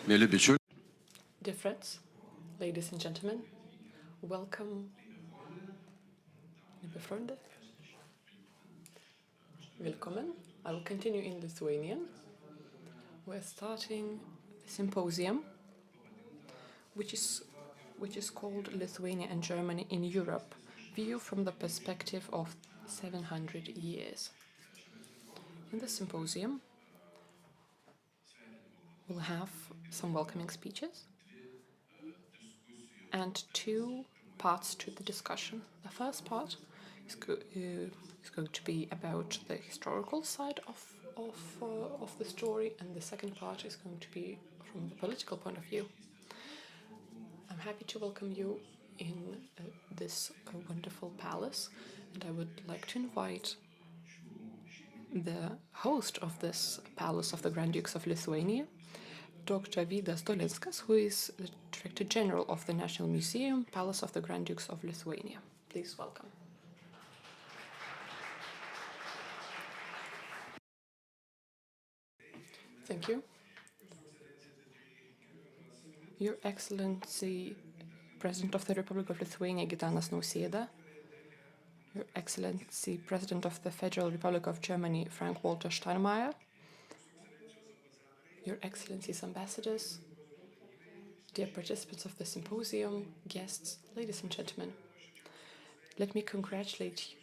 Dear friends, ladies and gentlemen, welcome. Willkommen. I will continue in Lithuanian. We're starting the symposium, which is called Lithuania and Germany in Europe, view from the perspective of 700 years. In the symposium, we'll have some welcoming speeches and two parts to the discussion. The first part is going to be about the historical side of the story, and the second part is going to be from the political point of view. I'm happy to welcome you in this wonderful palace, and I would like to invite the host of this Palace of the Grand Dukes of Lithuania, Dr. DOLINSKAS, who is the Director General of the National Museum, Palace of the Grand Dukes of Lithuania. Please welcome. Thank you. Your Excellency, President of the Republic of Lithuania, Gitanas Nausėda, Your Excellency, President of the Federal Republic of Germany, Frank-Walter Steinmeier, Your Excellencies, Ambassadors, dear participants of the symposium, guests, ladies and gentlemen, let me congratulate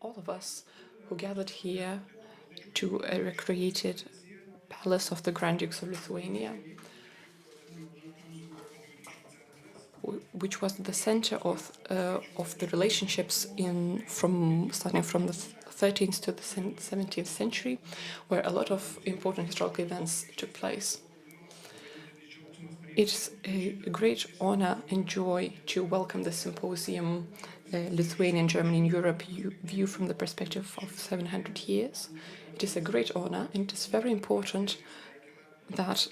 all of us who gathered here to a recreated Palace of the Grand Dukes of Lithuania, which was the center of the relationships starting from the 13th to the 17th century, where a lot of important historical events took place. It's a great honor and joy to welcome the symposium Lithuania and Germany in Europe, view from the perspective of 700 years. It is a great honor, and it is very important that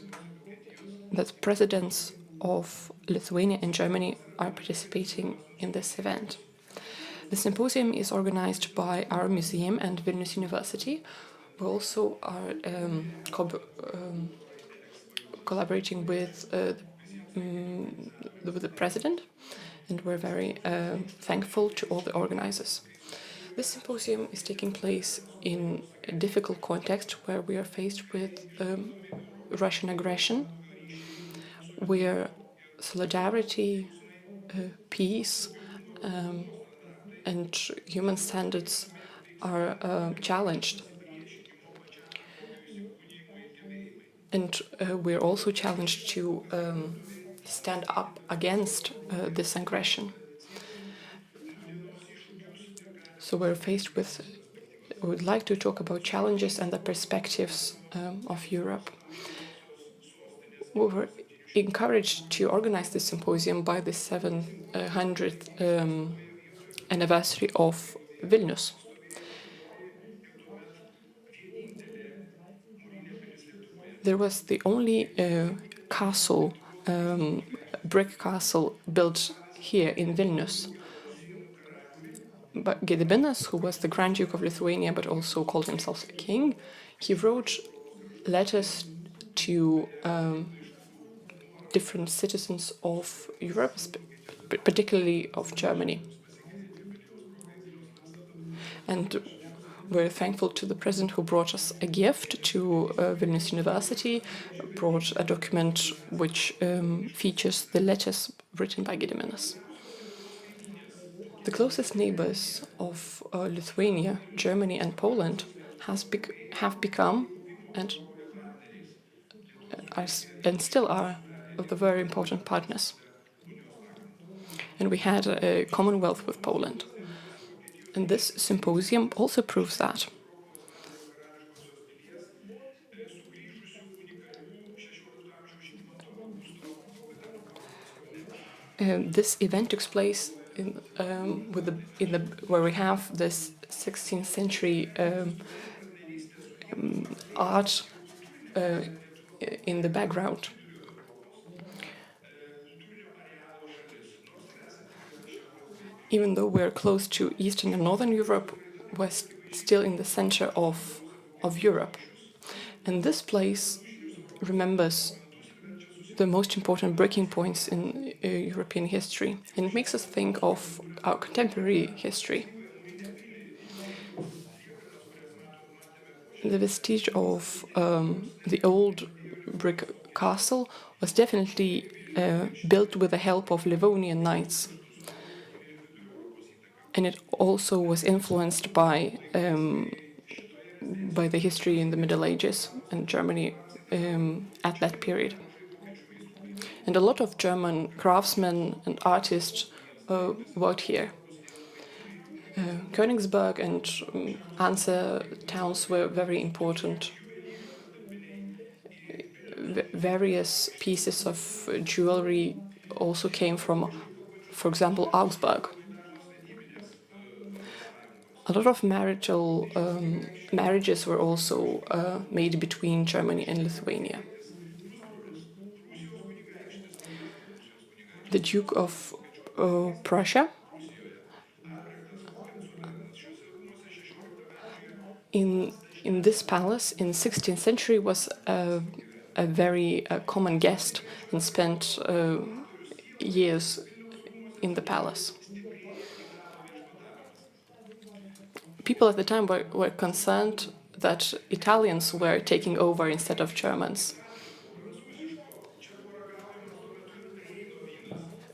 presidents of Lithuania and Germany are participating in this event. The symposium is organized by our museum and Vilnius University. We also are collaborating with the president, and we're very thankful to all the organizers. This symposium is taking place in a difficult context where we are faced with Russian aggression, where solidarity, peace, and human standards are challenged. And we're also challenged to stand up against this aggression. So we would like to talk about challenges and the perspectives of Europe. We were encouraged to organize this symposium by the 700th anniversary of Vilnius. There was the only castle, brick castle, built here in Vilnius. But Gediminas, who was the Grand Duke of Lithuania but also called himself a king, he wrote letters to different citizens of Europe, particularly of Germany. And we're thankful to the president who brought us a gift to Vilnius University, brought a document which features the letters written by Gediminas. The closest neighbors of Lithuania, Germany and Poland have become and still are the very important partners. And we had a commonwealth with Poland. And this symposium also proves that. This event took place where we have this 16th century art in the background. Even though we're close to Eastern and Northern Europe, we're still in the center of Europe. And this place remembers the most important breaking points in European history, and it makes us think of our contemporary history. The vestige of the old brick castle was definitely built with the help of Livonian knights, and it also was influenced by the history in the Middle Ages and Germany at that period. And a lot of German craftsmen and artists worked here. Königsberg and Hanse towns were very important. Various pieces of jewelry also came from, for example, Augsburg. A lot of marriages were also made between Germany and Lithuania. The Duke of Prussia in this palace in 16th century was a very common guest and spent years in the palace. People at the time were concerned that Italians were taking over instead of Germans.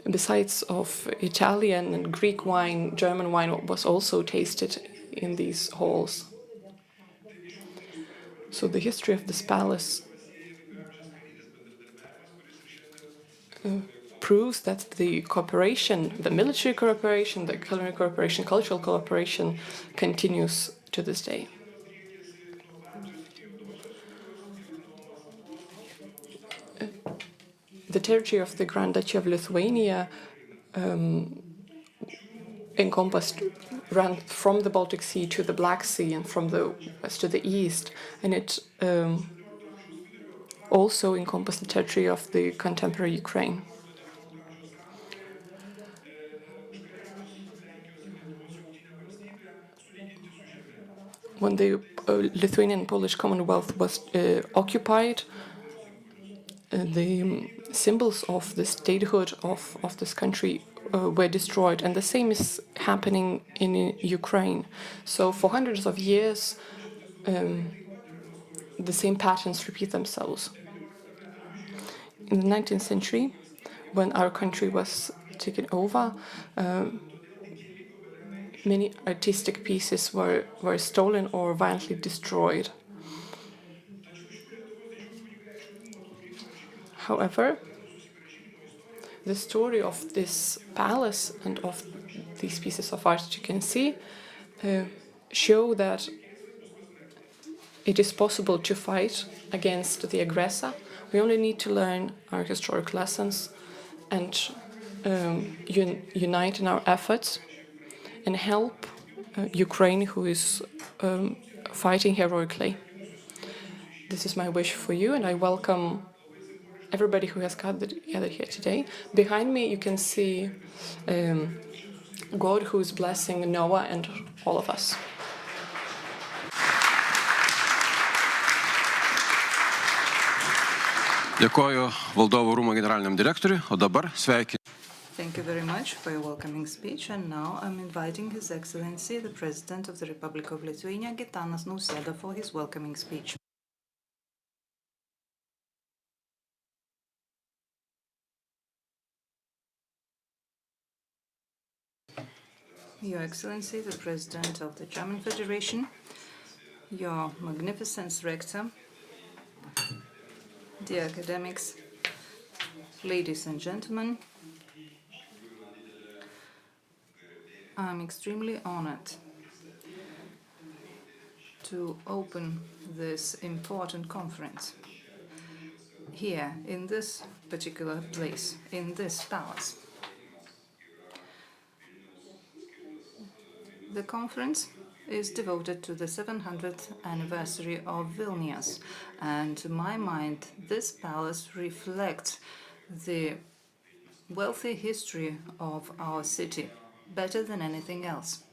Besides of Italian and Greek wine, German wine was also tasted in these halls. So the history of this palace proves that the cooperation, the military cooperation, the culinary cooperation, cultural cooperation continues to this day. The territory of the Grand Duchy of Lithuania ran from the Baltic Sea to the Black Sea and from the west to the east, and it also encompassed the territory of the contemporary Ukraine. When the Lithuanian Polish Commonwealth was occupied, the symbols of the statehood of this country were destroyed, and the same is happening in Ukraine. So for hundreds of years, the same patterns repeat themselves. In the 19th century, when our country was taken over, many artistic pieces were stolen or violently destroyed. However, the story of this palace and of these pieces of art that you can see show that it is possible to fight against the aggressor. We only need to learn our historic lessons and unite in our efforts and help Ukraine, who is fighting heroically. This is my wish for you, and I welcome everybody who has gathered here today. Behind me you can see God who is blessing Noah and all of us. Dėkoju Valdovų rūmų generaliniam direktoriui, o dabar sveikinu. Thank you very much for your welcoming speech, and now I'm inviting His Excellency, the President of the Republic of Lithuania, Gitanas Nausėda, for his welcoming speech. Your Excellency, the President of the German Federation, Your Magnificence Rector, dear academics, ladies and gentlemen, I'm extremely honored to open this important conference here in this particular place, in this palace. The conference is devoted to the 700th anniversary of Vilnius, and to my mind, this palace reflects the wealthy history of our city better than anything else.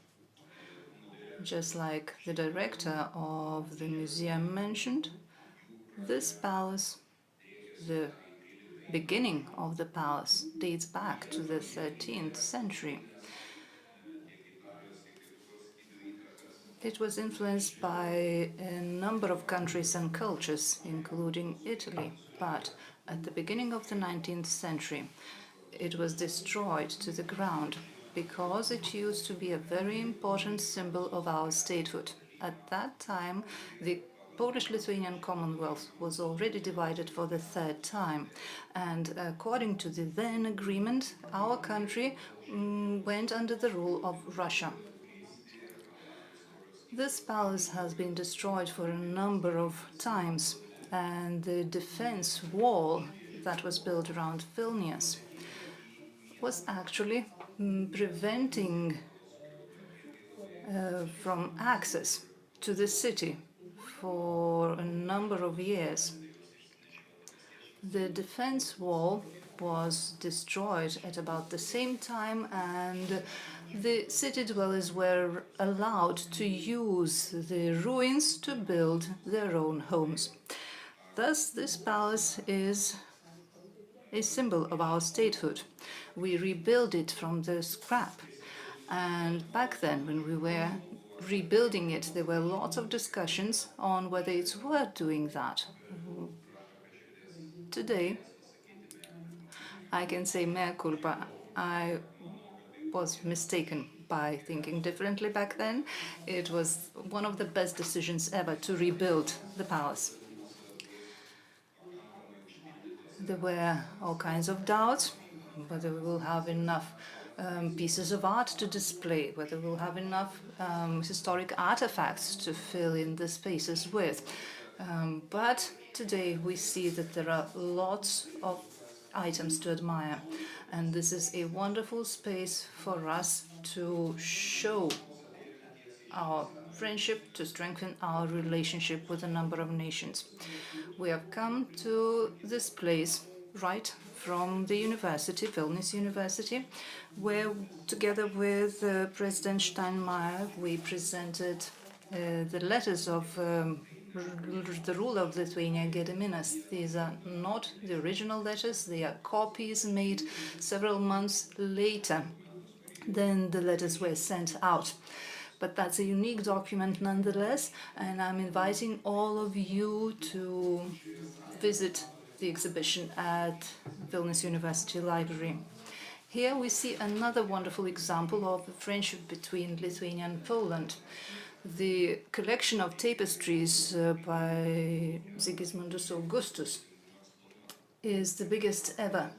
Just like the director of the museum mentioned, this palace, the beginning of the palace dates back to the 13th century. It was influenced by a number of countries and cultures, including Italy, but at the beginning of the 19th century, it was destroyed to the ground because it used to be a very important symbol of our statehood. At that time, the Polish-Lithuanian Commonwealth was already divided for the third time, and according to the then agreement, our country went under the rule of Russia. This palace has been destroyed for a number of times, and the defense wall that was built around Vilnius was actually preventing from access to the city for a number of years. The defense wall was destroyed at about the same time, and the city dwellers were allowed to use the ruins to build their own homes. Thus, this palace is a symbol of our statehood. We rebuild it from the scrap. And back then, when we were rebuilding it, there were lots of discussions on whether it's worth doing that. Today, I can say mea culpa. I was mistaken by thinking differently back then. It was one of the best decisions ever to rebuild the palace. There were all kinds of doubts whether we will have enough pieces of art to display, whether we'll have enough historic artifacts to fill in the spaces with. But today we see that there are lots of items to admire, and this is a wonderful space for us to show our friendship, to strengthen our relationship with a number of nations. We have come to this place right from the university, Vilnius University, where together with President Steinmeier, we presented the letters of the ruler of Lithuania, Kiriminas. These are not the original letters, they are copies made several months later than the letters were sent out. But that's a unique document nonetheless, and I'm inviting all of you to visit the exhibition at Vilnius University Library. Here we see another wonderful example of the friendship between Lithuania and Poland. The collection of tapestries by Sigismundus Augustus is the biggest ever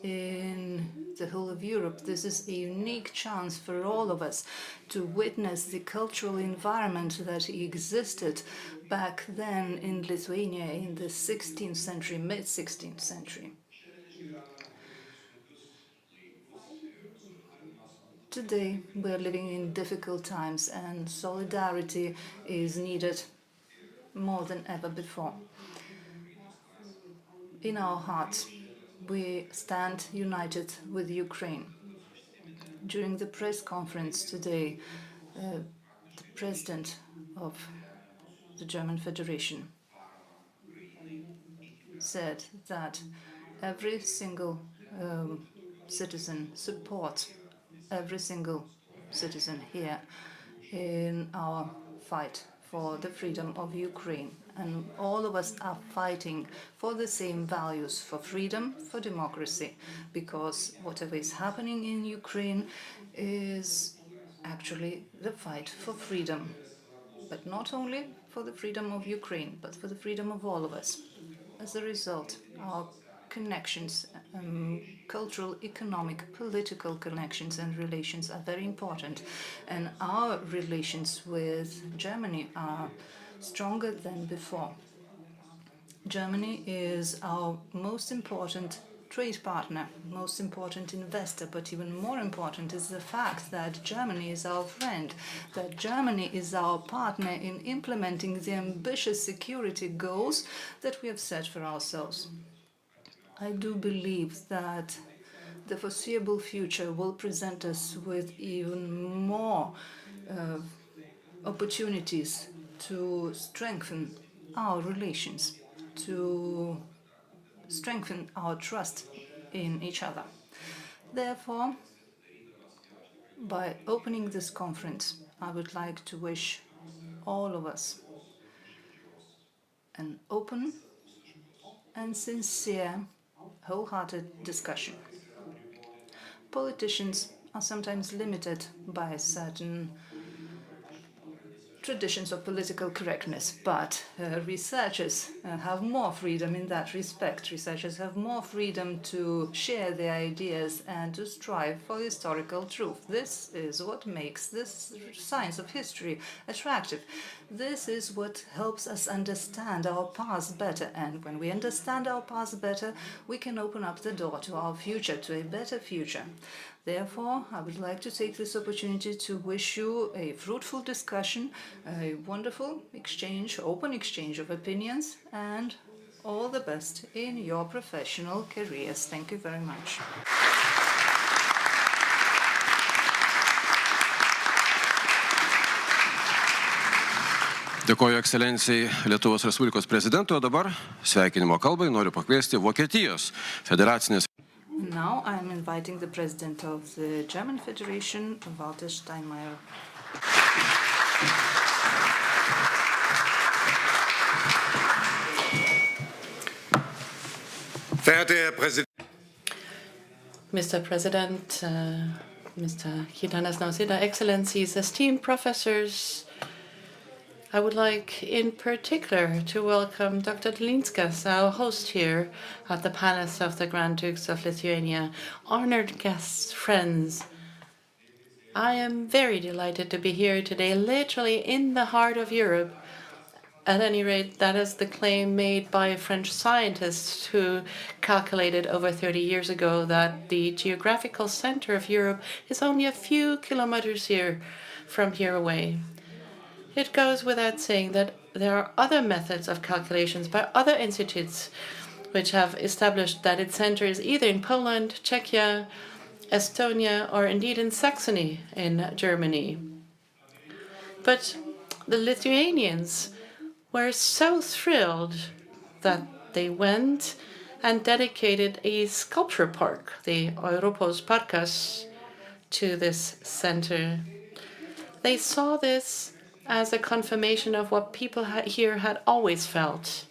in the whole of Europe. This is a unique chance for all of us to witness the cultural environment that existed back then in Lithuania in the 16th century, mid-16th century. Today, we are living in difficult times, and solidarity is needed more than ever before. In our hearts, we stand united with Ukraine. During the press conference today, the president of the German Federation said that every single citizen supports every single citizen here in our fight for the freedom of Ukraine. And all of us are fighting for the same values, for freedom, for democracy, because whatever is happening in Ukraine is actually the fight for freedom. But not only for the freedom of Ukraine, but for the freedom of all of us. As a result, our connections, cultural, economic, political connections and relations are very important. And our relations with Germany are stronger than before. Germany is our most important trade partner, most important investor, but even more important is the fact that Germany is our friend, that Germany is our partner in implementing the ambitious security goals that we have set for ourselves. I do believe that the foreseeable future will present us with even more opportunities to strengthen our relations, to strengthen our trust in each other. Therefore, by opening this conference, I would like to wish all of us an open and sincere, wholehearted discussion. Politicians are sometimes limited by certain traditions of political correctness, but researchers have more freedom in that respect. Researchers have more freedom to share their ideas and to strive for historical truth. This is what makes this science of history attractive. This is what helps us understand our past better, and when we understand our past better, we can open up the door to our future, to a better future. Therefore, I would like to take this opportunity to wish you a fruitful discussion, a wonderful exchange, open exchange of opinions, and all the best in your professional careers. Thank you very much. Dėkoju ekscelencijai Lietuvos Respublikos prezidentui, o dabar sveikinimo kalbai noriu pakviesti Vokietijos federacinės. Now I am inviting the President of the German Federation, Walter Steinmeier. Mr. President, Mr. Kiriminas Letters, Excellencies, esteemed professors, I would like in particular to welcome Dr. DOLINSKAS, our host here at the Palace of the Grand Dukes of Lithuania. Honored guests, friends, I am very delighted to be here today, literally in the heart of Europe. At any rate, that is the claim made by French scientists who calculated over 30 years ago that the geographical center of Europe is only a few kilometers from here away. It goes without saying that there are other methods of calculations by other institutes which have established that its center is either in Poland, Czechia, Estonia, or indeed in Saxony in Germany. But the Lithuanians were so thrilled that they went and dedicated a sculpture park, the Europos Parkas, to this center. They saw this as a confirmation of what people here had always felt.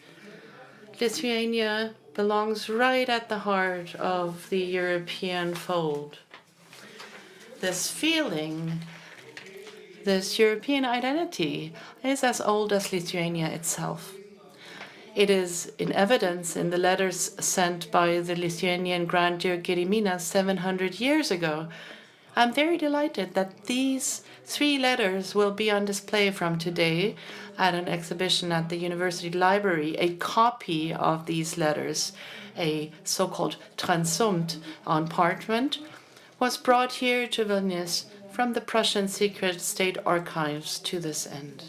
Lithuania belongs right at the heart of the European fold. This feeling, this European identity, is as old as Lithuania itself. It is in evidence in the letters sent by the Lithuanian Grand Duke Kiriminas 700 years ago. I'm very delighted that these 3 letters will be on display from today at an exhibition at the University Library. A copy of these letters, a so-called transumt on parchment, was brought here to Vilnius from the Prussian Secret State Archives to this end.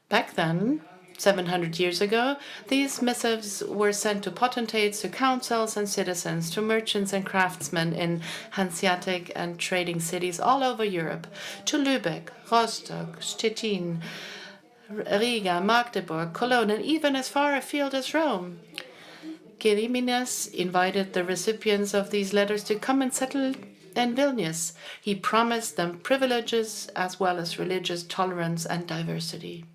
Back then, 700 years ago, these missives were sent to potentates, to councils and citizens, to merchants and craftsmen in Hanseatic and trading cities all over Europe, to Lübeck, Rostock, Stettin, Riga, Magdeburg, Cologne, and even as far afield as Rome. Kiriminas invited the recipients of these letters to come and settle in Vilnius. He promised them privileges as well as religious tolerance and diversity.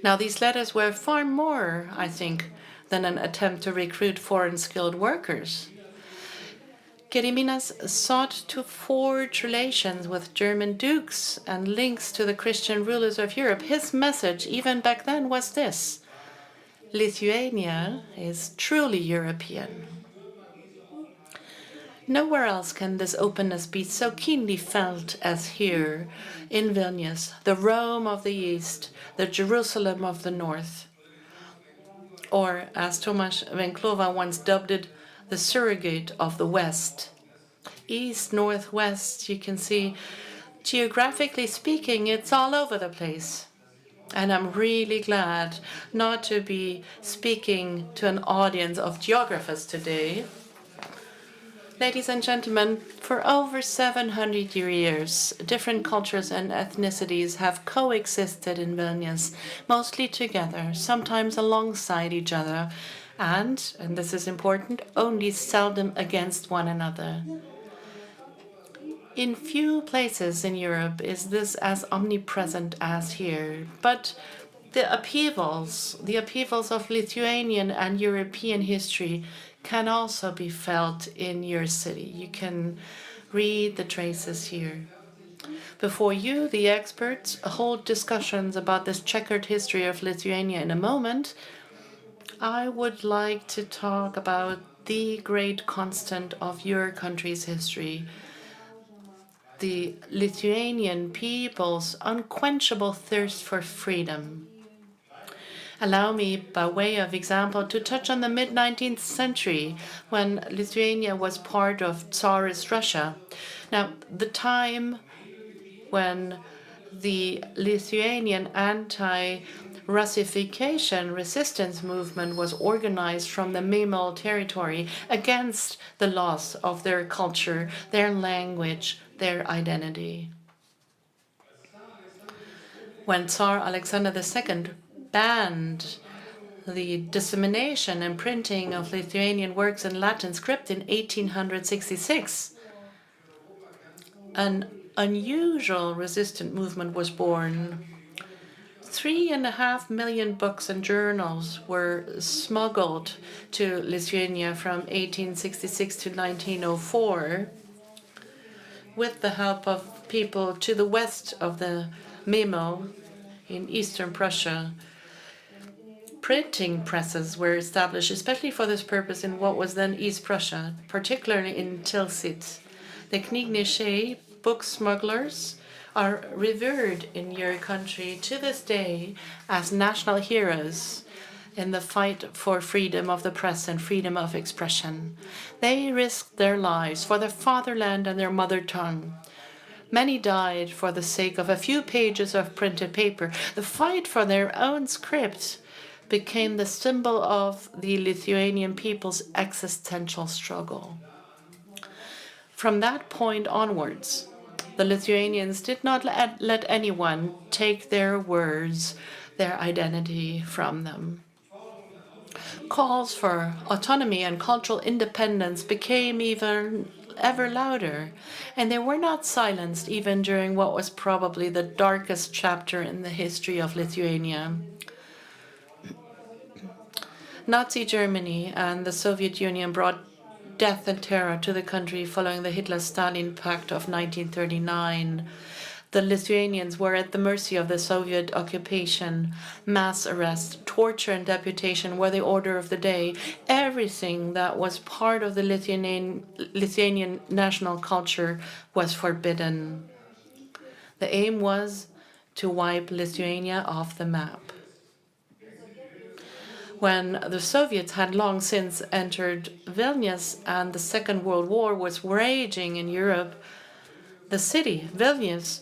Now, these letters were far more, I think, than an attempt to recruit foreign skilled workers. Kiriminas sought to forge relations with German dukes and links to the Christian rulers of Europe. His message, even back then, was this: Lithuania is truly European. Nowhere else can this openness be so keenly felt as here in Vilnius, the Rome of the East, the Jerusalem of the North. Or, as Tomasz Węglowa once dubbed it, the surrogate of the West. East, North, West, you can see, geographically speaking, it's all over the place. And I'm really glad not to be speaking to an audience of geographers today, Ladies and gentlemen, for over 700 years, different cultures and ethnicities have coexisted in Vilnius, mostly together, sometimes alongside each other, and this is important, only seldom against one another. In few places in Europe is this as omnipresent as here, but the upheavals of Lithuanian and European history can also be felt in your city. You can read the traces here. Before you, the experts, hold discussions about this checkered history of Lithuania in a moment, I would like to talk about the great constant of your country's history, the Lithuanian people's unquenchable thirst for freedom. Allow me, by way of example, to touch on the mid-19th century, when Lithuania was part of Tsarist Russia. Now, the time when the Lithuanian AntiRassification resistance movement was organized from the Memel territory against the loss of their culture, their language, their identity. When Tsar Alexander II banned the dissemination and printing of Lithuanian works in Latin script in 1866, an unusual resistant movement was born. 3.5 million books and journals were smuggled to Lithuania from 1866 to 1904 with the help of people to the west of the Memel in eastern Prussia. Printing presses were established especially for this purpose in what was then East Prussia, particularly in Tilsit. The Knignische book smugglers are revered in your country to this day as national heroes in the fight for freedom of the press and freedom of expression. They risked their lives for their fatherland and their mother tongue. Many died for the sake of a few pages of printed paper. The fight for their own script became the symbol of the Lithuanian people's existential struggle. From that point onwards, the Lithuanians did not let anyone take their words, their identity from them. Calls for autonomy and cultural independence became ever louder, and they were not silenced even during what was probably the darkest chapter in the history of Lithuania. Nazi Germany and the Soviet Union brought death and terror to the country following the Hitler-Stalin Pact of 1939. The Lithuanians were at the mercy of the Soviet occupation. Mass arrest, torture, and deputation were the order of the day. Everything that was part of the Lithuanian national culture was forbidden. The aim was to wipe Lithuania off the map. When the Soviets had long since entered Vilnius and the Second World War was raging in Europe, the city, Vilnius,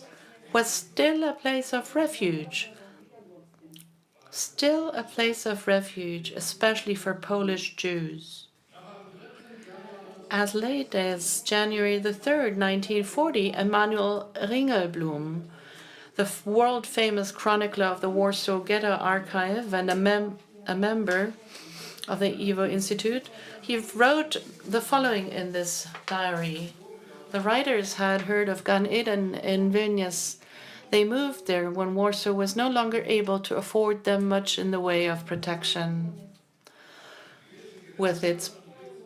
was still a place of refuge. Still a place of refuge, especially for Polish Jews. As late as January the 3rd, 1940, Emanuel Ringelblum, the world-famous chronicler of the Warsaw Ghetto Archive and a member of the Ivo Institute, he wrote the following in this diary. The writers had heard of Gan Eden in Vilnius. They moved there when Warsaw was no longer able to afford them much in the way of protection. With its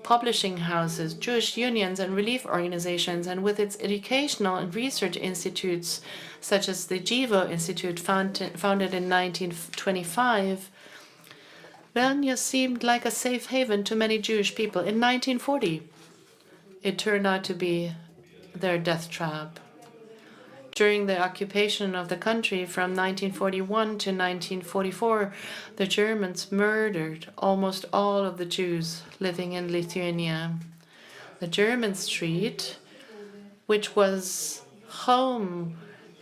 publishing houses, Jewish unions and relief organizations, and with its educational and research institutes, such as the Jivo Institute founded in 1925, Vilnius seemed like a safe haven to many Jewish people. In 1940, it turned out to be their death trap. During the occupation of the country from 1941 to 1944, the Germans murdered almost all of the Jews living in Lithuania. The German street, which was home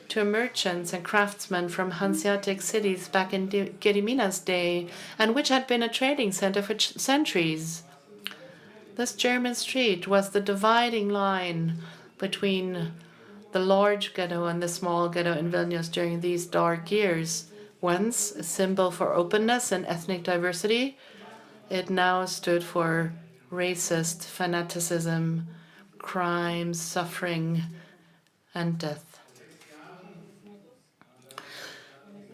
to merchants and craftsmen from Hanseatic cities back in Kiriminas' day, and which had been a trading center for centuries, This German street was the dividing line between the large ghetto and the small ghetto in Vilnius during these dark years. Once a symbol for openness and ethnic diversity, it now stood for racist fanaticism, crime, suffering, and death.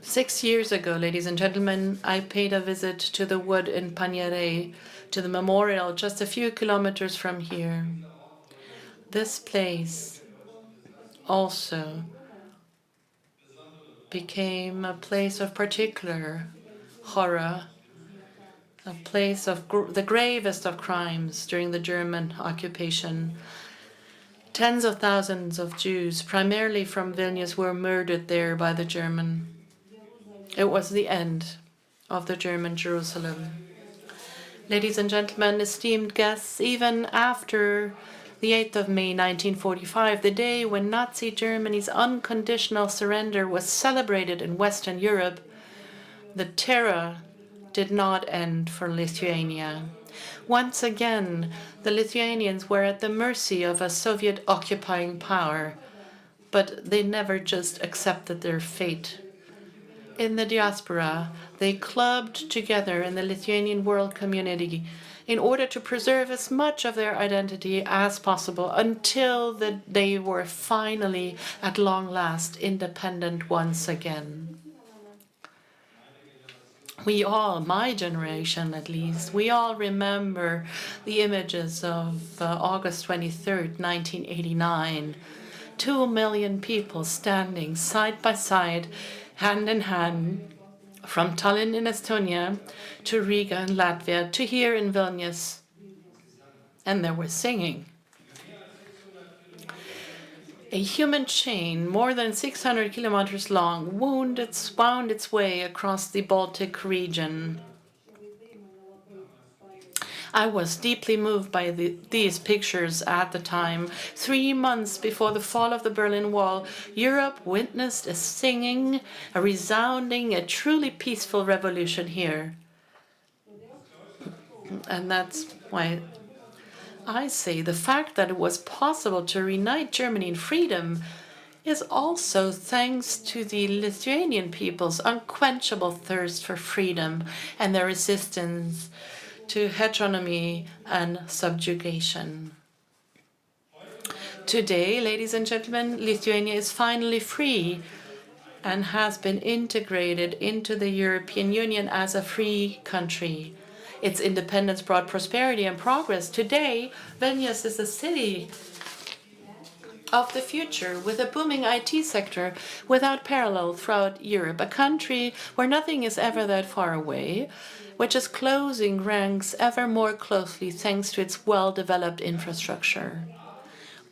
6 years ago, ladies and gentlemen, I paid a visit to the wood in Paniere, to the memorial just a few kilometers from here. This place also became a place of particular horror, a place of the gravest of crimes during the German occupation. Tens of thousands of Jews, primarily from Vilnius, were murdered there by the German. It was the end of the German Jerusalem. Ladies and gentlemen, esteemed guests, even after the 8th of May 1945, the day when Nazi Germany's unconditional surrender was celebrated in Western Europe, the terror did not end for Lithuania. Once again, the Lithuanians were at the mercy of a Soviet occupying power, but they never just accepted their fate. In the diaspora, they clubbed together in the Lithuanian world community in order to preserve as much of their identity as possible until they were finally, at long last, independent once again. We all, my generation at least, we all remember the images of August 23rd, 1989. 2 million people standing side by side, hand in hand, from Tallinn in Estonia to Riga in Latvia to here in Vilnius. And they were singing. A human chain more than 600 kilometers long wound its way across the Baltic region. I was deeply moved by these pictures at the time. 3 months before the fall of the Berlin Wall, Europe witnessed a singing, a resounding, a truly peaceful revolution here. And that's why I say the fact that it was possible to reunite Germany in freedom is also thanks to the Lithuanian people's unquenchable thirst for freedom and their resistance to heteronomy and subjugation. Today, ladies and gentlemen, Lithuania is finally free and has been integrated into the European Union as a free country. Its independence brought prosperity and progress. Today, Vilnius is a city of the future with a booming IT sector without parallel throughout Europe, a country where nothing is ever that far away, which is closing ranks ever more closely thanks to its well-developed infrastructure.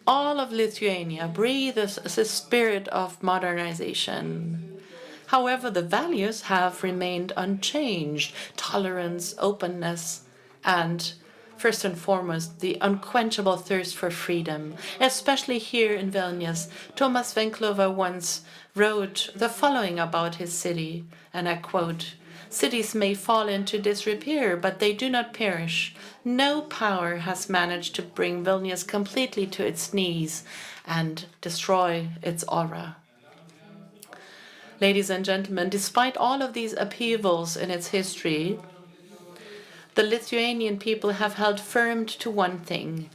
All of Lithuania breathes a spirit of modernization. However, the values have remained unchanged: tolerance, openness, and first and foremost, the unquenchable thirst for freedom. Especially here in Vilnius, Thomas Venklova once wrote the following about his city, and I quote, "Cities may fall into disrepair, but they do not perish. No power has managed to bring Vilnius completely to its knees and destroy its aura." Ladies and gentlemen, despite all of these upheavals in its history, the Lithuanian people have held firm to one thing: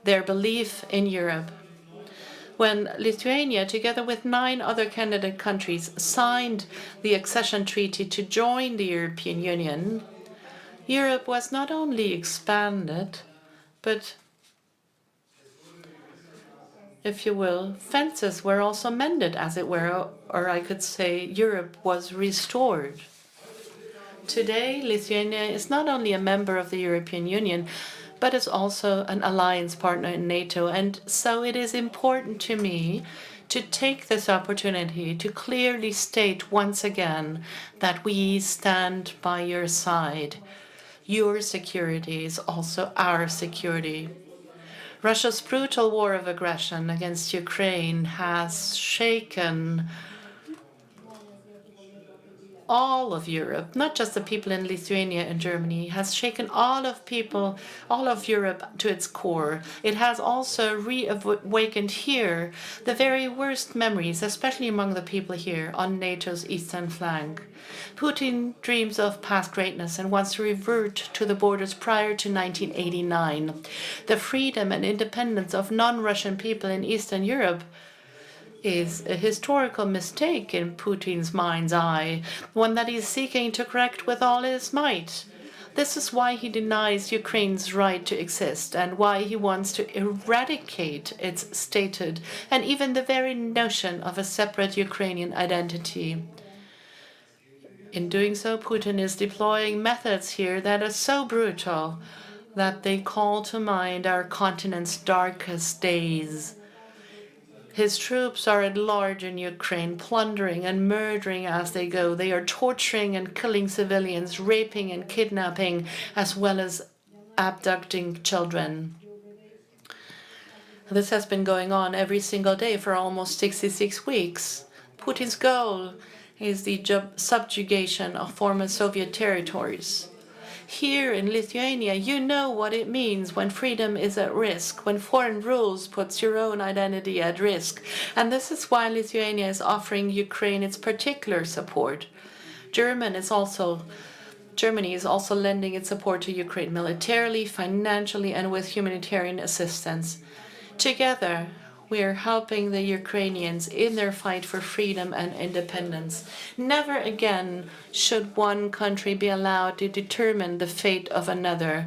their belief in Europe. When Lithuania, together with 9 other candidate countries, signed the accession treaty to join the European Union, Europe was not only expanded, but, if you will, fences were also mended, as it were, or I could say Europe was restored. Today, Lithuania is not only a member of the European Union, but is also an alliance partner in NATO. And so it is important to me to take this opportunity to clearly state once again that we stand by your side. Your security is also our security. Russia's brutal war of aggression against Ukraine has shaken all of Europe, not just the people in Lithuania and Germany, has shaken all of Europe to its core. It has also reawakened here the very worst memories, especially among the people here on NATO's eastern flank. Putin dreams of past greatness and wants to revert to the borders prior to 1989. The freedom and independence of non-Russian people in Eastern Europe is a historical mistake in Putin's mind's eye, one that he's seeking to correct with all his might. This is why he denies Ukraine's right to exist and why he wants to eradicate its stated and even the very notion of a separate Ukrainian identity. In doing so, Putin is deploying methods here that are so brutal that they call to mind our continent's darkest days. His troops are at large in Ukraine, plundering and murdering as they go. They are torturing and killing civilians, raping and kidnapping, as well as abducting children. This has been going on every single day for almost 66 weeks. Putin's goal is the subjugation of former Soviet territories. Here in Lithuania, you know what it means when freedom is at risk, when foreign rules puts your own identity at risk. And this is why Lithuania is offering Ukraine its particular support. Germany is also lending its support to Ukraine militarily, financially, and with humanitarian assistance. Together, we are helping the Ukrainians in their fight for freedom and independence. Never again should one country be allowed to determine the fate of another.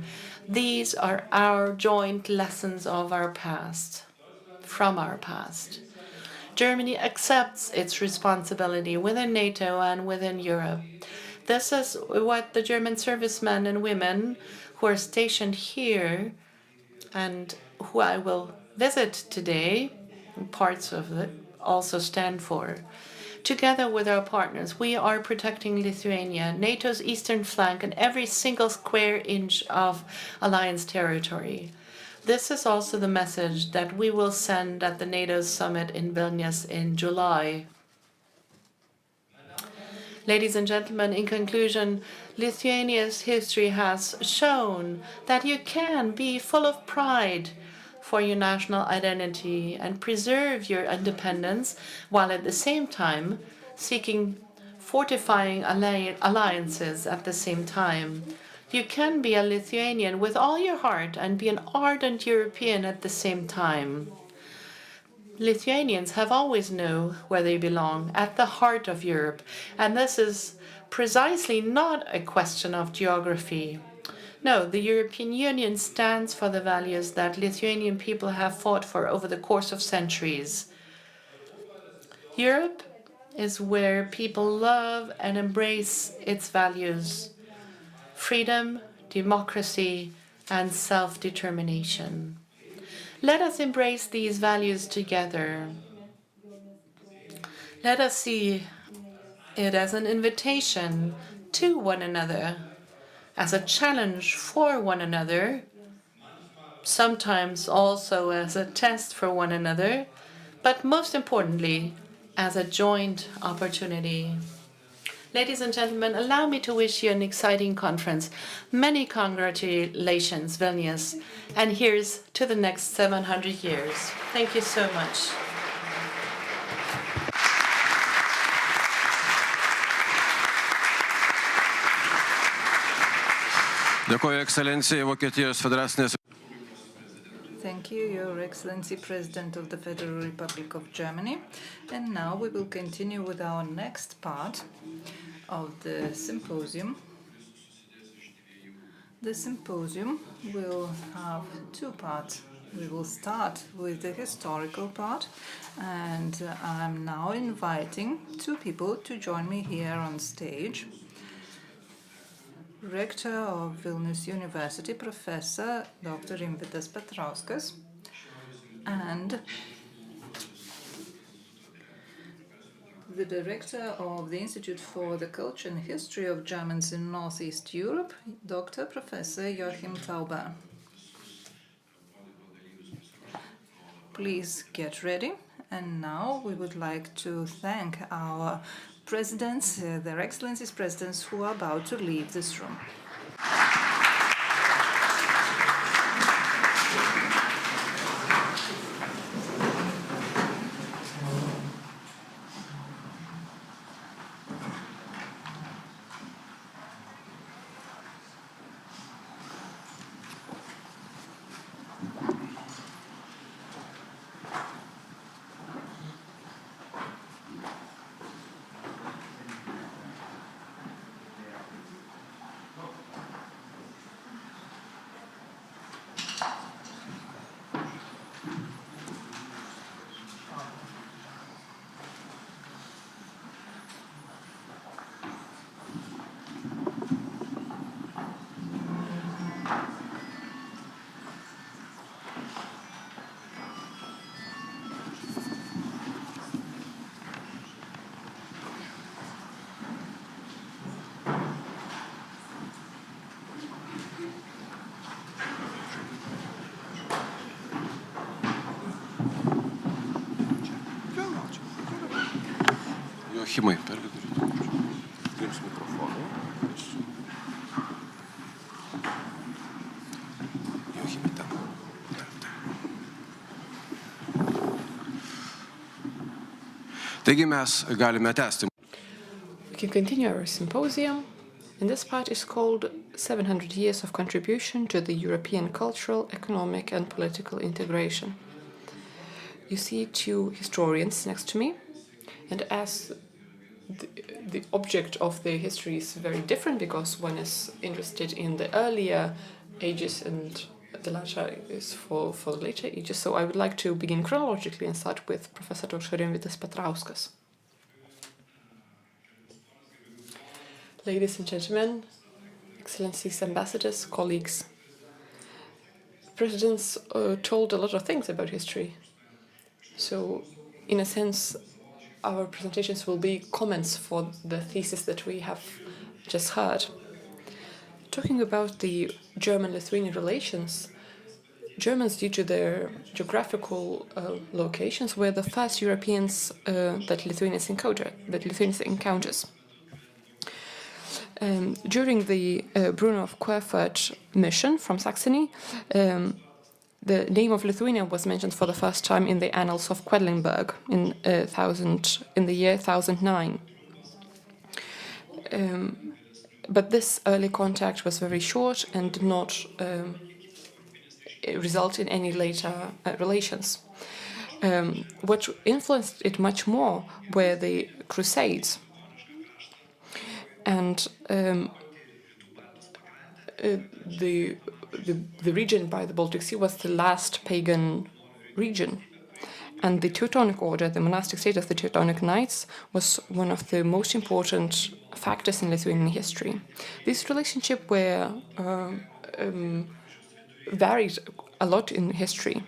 These are our joint lessons of our past, from our past. Germany accepts its responsibility within NATO and within Europe. This is what the German servicemen and women who are stationed here and who I will visit today, parts of it, also stand for. Together with our partners, we are protecting Lithuania, NATO's eastern flank, and every single square inch of alliance territory. This is also the message that we will send at the NATO summit in Vilnius in July. Ladies and gentlemen, in conclusion, Lithuania's history has shown that you can be full of pride for your national identity and preserve your independence while at the same time seeking fortifying alliances at the same time. You can be a Lithuanian with all your heart and be an ardent European at the same time. Lithuanians have always known where they belong, at the heart of Europe, and this is precisely not a question of geography. No, the European Union stands for the values that Lithuanian people have fought for over the course of centuries. Europe is where people love and embrace its values: freedom, democracy, and self-determination. Let us embrace these values together. Let us see it as an invitation to one another, as a challenge for one another, sometimes also as a test for one another, but most importantly, as a joint opportunity. Ladies and gentlemen, allow me to wish you an exciting conference. Many congratulations, Vilnius, and here's to the next 700 years. Thank you so much. Dėkoju ekscelencijai Vokietijos federacinės. Thank you, Your Excellency, President of the Federal Republic of Germany. And now we will continue with our next part of the symposium. The symposium will have two parts. We will start with the historical part, and I'm now inviting two people to join me here on stage. Rector of Vilnius University, Professor Dr. VYDAS Withrowskas, and the Director of the Institute for the Culture and History of Germans in Northeast Europe, Dr. Professor Joachim Tauber. Please get ready. And now we would like to thank our presidents, their excellencies presidents, who are about to leave this room. Joachimai, per vidurį. Jums mikrofoną. Joachimai, ten. Taigi mes galime tęsti. We can continue our symposium, and this part is called 700 Years of Contribution to the European Cultural, Economic and Political Integration. You see two historians next to me, and as the object of the history is very different, because one is interested in the earlier ages and the latter is for later ages. So I would like to begin chronologically and start with Professor Withrowskas Withrowskas. Ladies and gentlemen, excellencies, ambassadors, colleagues, presidents told a lot of things about history. So, in a sense, our presentations will be comments for the thesis that we have just heard. Talking about the German-Lithuanian relations, Germans, due to their geographical locations, were the first Europeans that Lithuanians encounters. During the Bruno of Querfurt mission from Saxony, the name of Lithuania was mentioned for the first time in the annals of Quedlinburg in the year 1009. But this early contact was very short and did not result in any later relations. What influenced it much more were the Crusades. And the region by the Baltic Sea was the last pagan region. And the Teutonic Order, the monastic state of the Teutonic Knights, was one of the most important factors in Lithuanian history. These relationships were varied a lot in history.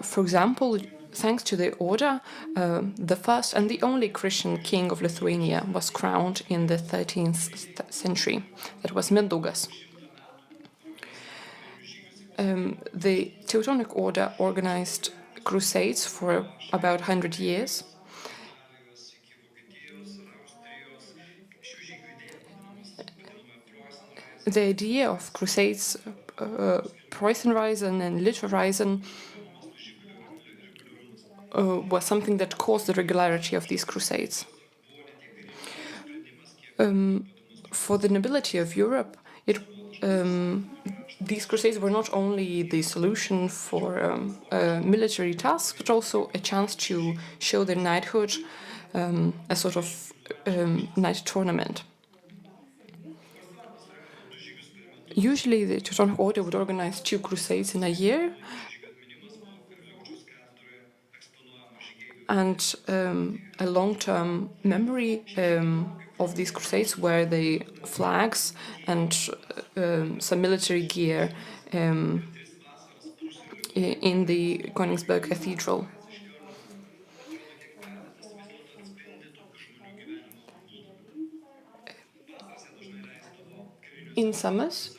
For example, thanks to the order, the first and the only Christian king of Lithuania was crowned in the 13th century. That was Mindaugas. The Teutonic Order organized crusades for about 100 years. The idea of crusades, Preußenreisen and Literreisen, was something that caused the regularity of these crusades. For the nobility of Europe, these crusades were not only the solution for military tasks, but also a chance to show their knighthood, a sort of knight tournament. Usually the Teutonic Order would organize 2 crusades in a year, and a long-term memory of these crusades were the flags and some military gear in the Königsberg Cathedral. In summers,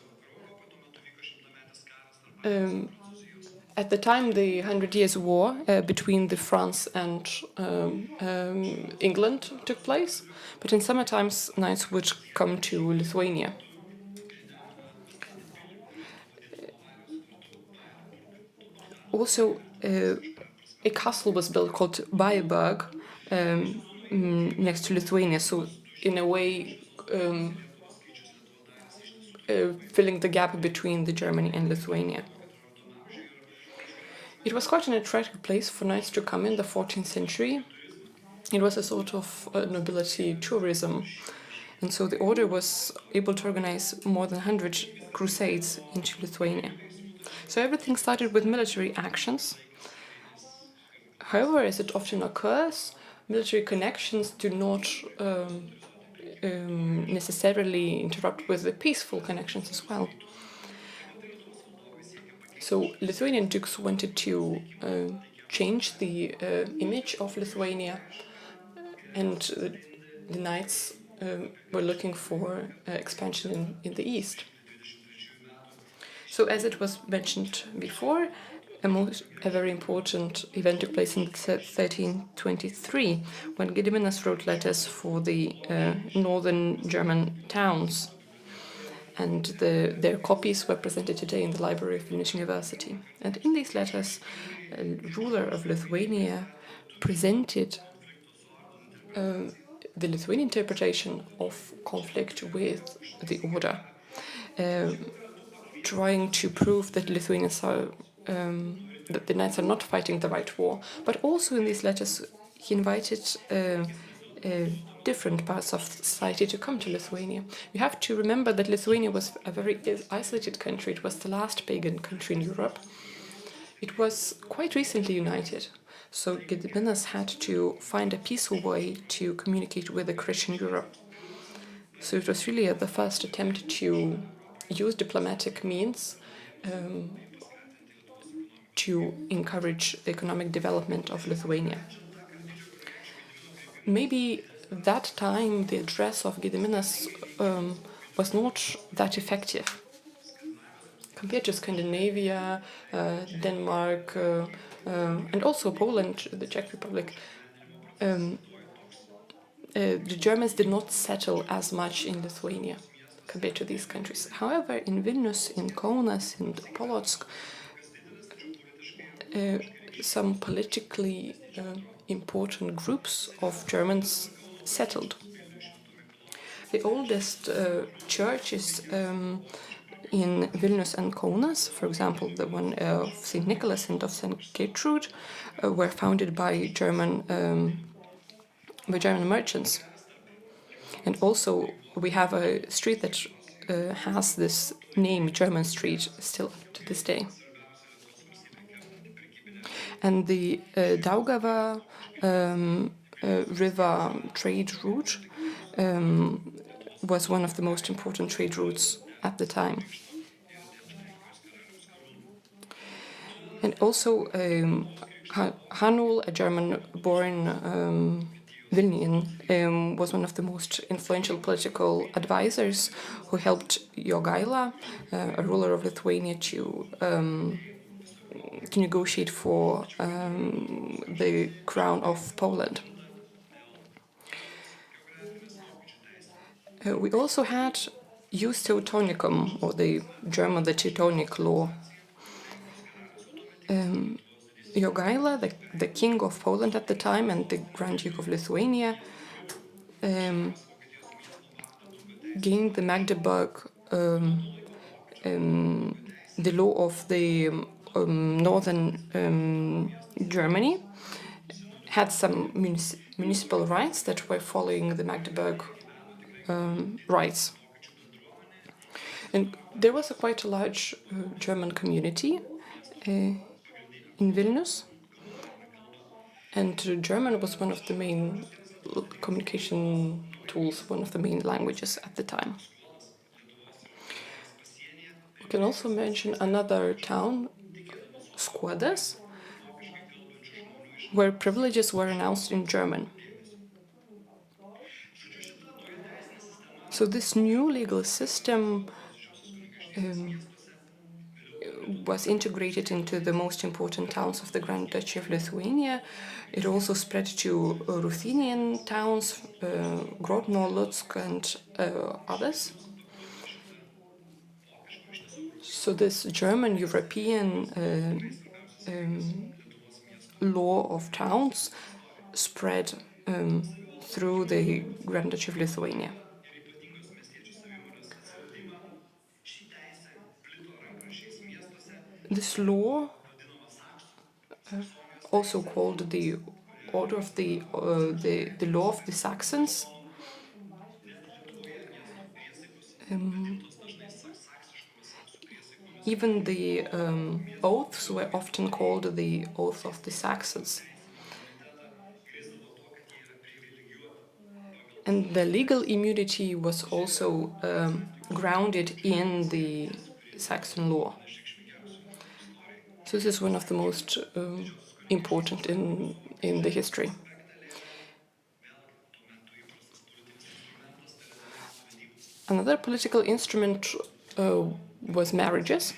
At the time, the 100 Years' War between France and England took place, but in summer times, knights would come to Lithuania. Also, a castle was built called Baiberg next to Lithuania, so in a way filling the gap between the Germany and Lithuania. It was quite an attractive place for knights to come in the 14th century. It was a sort of nobility tourism, and so the order was able to organize more than 100 crusades into Lithuania. So everything started with military actions. However, as it often occurs, military connections do not necessarily interrupt with the peaceful connections as well. So Lithuanian dukes wanted to change the image of Lithuania, and the knights were looking for expansion in the east. So as it was mentioned before, a very important event took place in 1323, when Kiriminas wrote letters for the northern German towns. And their copies were presented today in the library of Vilnius University. And in these letters, a ruler of Lithuania presented the Lithuanian interpretation of conflict with the order, trying to prove that Lithuanians are that the knights are not fighting the right war. But also in these letters, he invited different parts of society to come to Lithuania. You have to remember that Lithuania was a very isolated country. It was the last pagan country in Europe. It was quite recently united. So Gediminas had to find a peaceful way to communicate with the Christian Europe. So it was really the first attempt to use diplomatic means to encourage the economic development of Lithuania. Maybe that time the address of Gediminas was not that effective. Compared to Scandinavia, Denmark, and also Poland, the Czech Republic, the Germans did not settle as much in Lithuania compared to these countries. However, in Vilnius, in Kaunas, in Polotsk, some politically important groups of Germans settled. The oldest churches in Vilnius and Kaunas, for example, the one of St. Nicholas and of St. Gertrude, were founded by German merchants. And also, we have a street that has this name, German Street, still up to this day. And the Daugava river trade route was one of the most important trade routes at the time. And also Hanul, a German-born Vilnian, was one of the most influential political advisors who helped Jogaila, a ruler of Lithuania, to negotiate for the crown of Poland. We also had Jus Teutonicum, or the German, the Teutonic law. Jogaila, the king of Poland at the time, and the Grand Duke of Lithuania, gained the Magdeburg, the law of the northern Germany, had some municipal rights that were following the Magdeburg rights. And there was quite a large German community in Vilnius, and German was one of the main communication tools, one of the main languages at the time. We can also mention another town, Skuodas, where privileges were announced in German. So this new legal system was integrated into the most important towns of the Grand Duchy of Lithuania. It also spread to Ruthenian towns, Grodno, Lutsk, and others. So this German European law of towns spread through the Grand Duchy of Lithuania. This law, also called the order of the law of the Saxons, even the oaths were often called the oath of the Saxons. And the legal immunity was also grounded in the Saxon law. So this is one of the most important in the history. Another political instrument was marriages.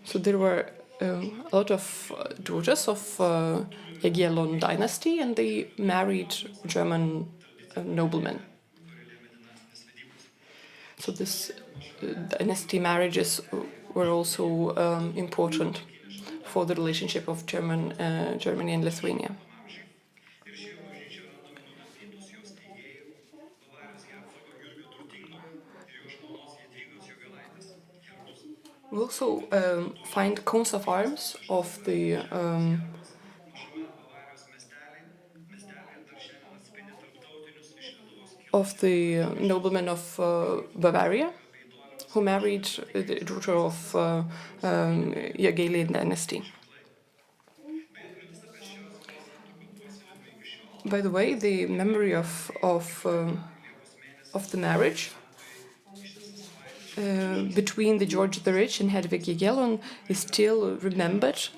So there were a lot of daughters of Jagiellon dynasty, and they married German noblemen. So this dynasty marriages were also important for the relationship of Germany and Lithuania. We also find coats of arms of the noblemen of Bavaria, who married the daughter of Jagiellon dynasty. By the way, the memory of the marriage between the George the Rich and Hedwig Jagiellon is still remembered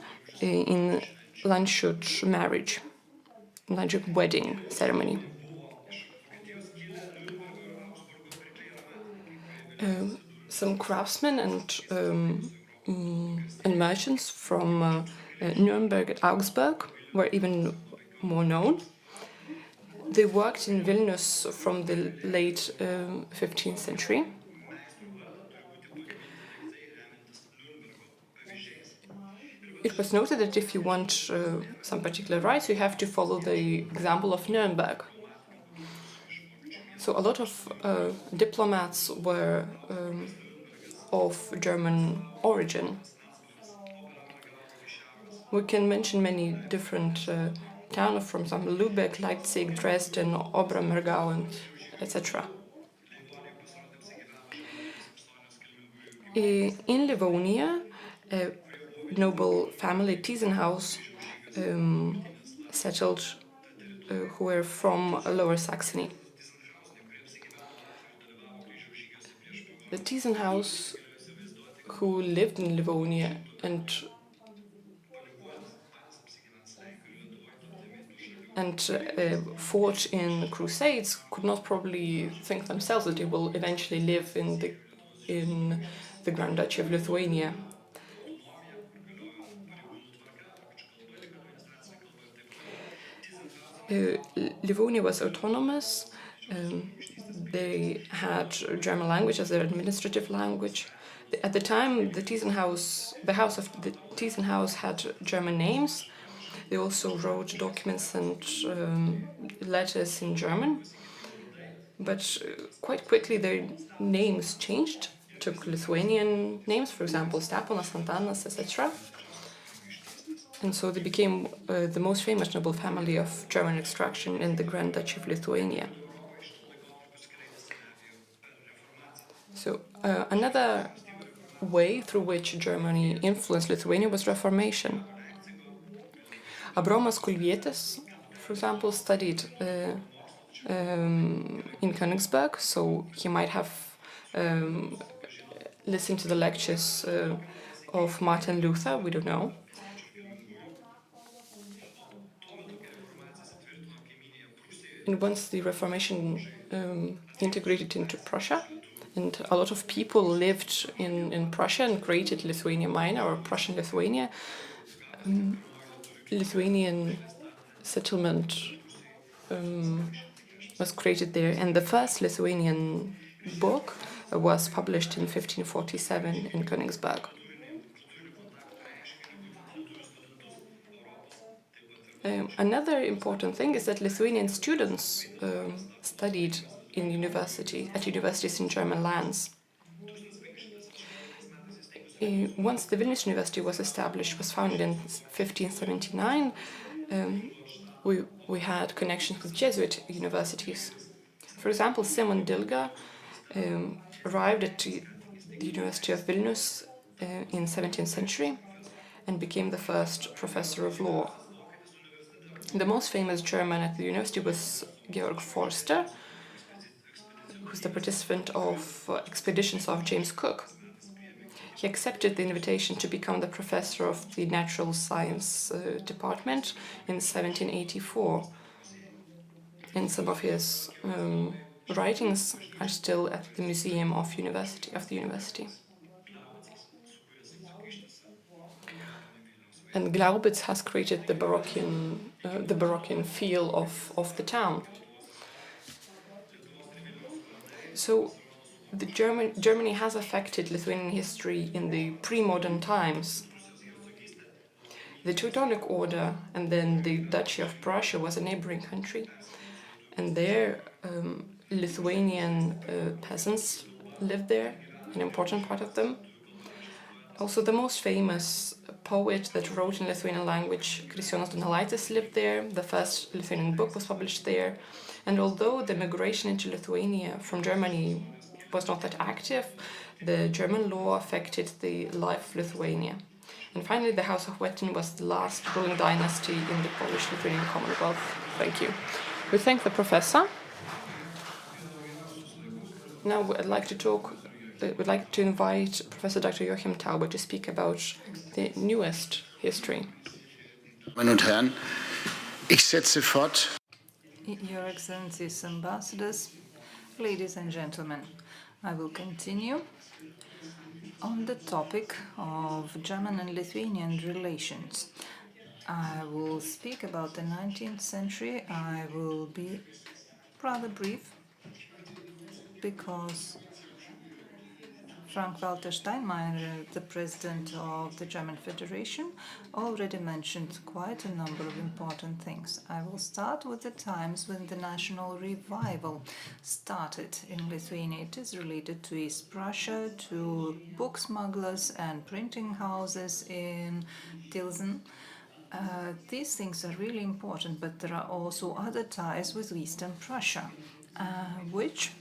in Landshut marriage, Landshut wedding ceremony. Some craftsmen and merchants from Nuremberg and Augsburg were even more known. They worked in Vilnius from the late 15th century. It was noted that if you want some particular rights, you have to follow the example of Nuremberg. So a lot of diplomats were of German origin. We can mention many different towns, from some Lübeck, Leipzig, Dresden, Obermergau, etc. In Livonia, a noble family, Tiesenhaus, settled, who were from Lower Saxony. The Tiesenhaus, who lived in Livonia and fought in crusades, could not probably think themselves that they will eventually live in the Grand Duchy of Lithuania. Livonia was autonomous. They had German language as their administrative language. At the time, the house of the Tiesenhaus had German names. They also wrote documents and letters in German. But quite quickly, their names changed, took Lithuanian names, for example, Steponas, Antanas, etc. And so they became the most famous noble family of German extraction in the Grand Duchy of Lithuania. So another way through which Germany influenced Lithuania was Reformation. Abromas Kulvietis, for example, studied in Königsberg, so he might have listened to the lectures of Martin Luther, we don't know. And once the Reformation integrated into Prussia, and a lot of people lived in Prussia and created Lithuania Minor or Prussian Lithuania. Lithuanian settlement was created there, and the first Lithuanian book was published in 1547 in Königsberg. Another important thing is that Lithuanian students studied at universities in German lands. Once the Vilnius University was established, was founded in 1579, we had connections with Jesuit universities. For example, Simon Dilga arrived at the University of Vilnius in 17th century and became the first professor of law. The most famous German at the university was Georg Forster, who was the participant of expeditions of James Cook. He accepted the invitation to become the professor of the natural science department in 1784. And some of his writings are still at the museum of the university. And Glaubitz has created the Baroccan feel of the town. So Germany has affected Lithuanian history in the pre-modern times. The Teutonic Order and then the Duchy of Prussia was a neighboring country, and there Lithuanian peasants lived there, an important part of them. Also, the most famous poet that wrote in Lithuanian language, Kristijonas Donelaitis, lived there. The first Lithuanian book was published there. And although the migration into Lithuania from Germany was not that active, the German law affected the life of Lithuania. And finally, the House of Wettin was the last ruling dynasty in the Polish-Lithuanian Commonwealth. Thank you. We thank the professor. Now we'd like to invite Professor Dr. Joachim Tauber to speak about the newest history. Meine und Herren, ich setze fort. Your Excellencies, Ambassadors, ladies and gentlemen, I will continue on the topic of German and Lithuanian relations. I will speak about the 19th century. I will be rather brief because Frank-Walter Steinmeier, the president of the German Federation, already mentioned quite a number of important things. I will start with the times when the national revival started in Lithuania. It is related to East Prussia, to book smugglers and printing houses in Tilsen. These things are really important, but there are also other ties with Eastern Prussia, which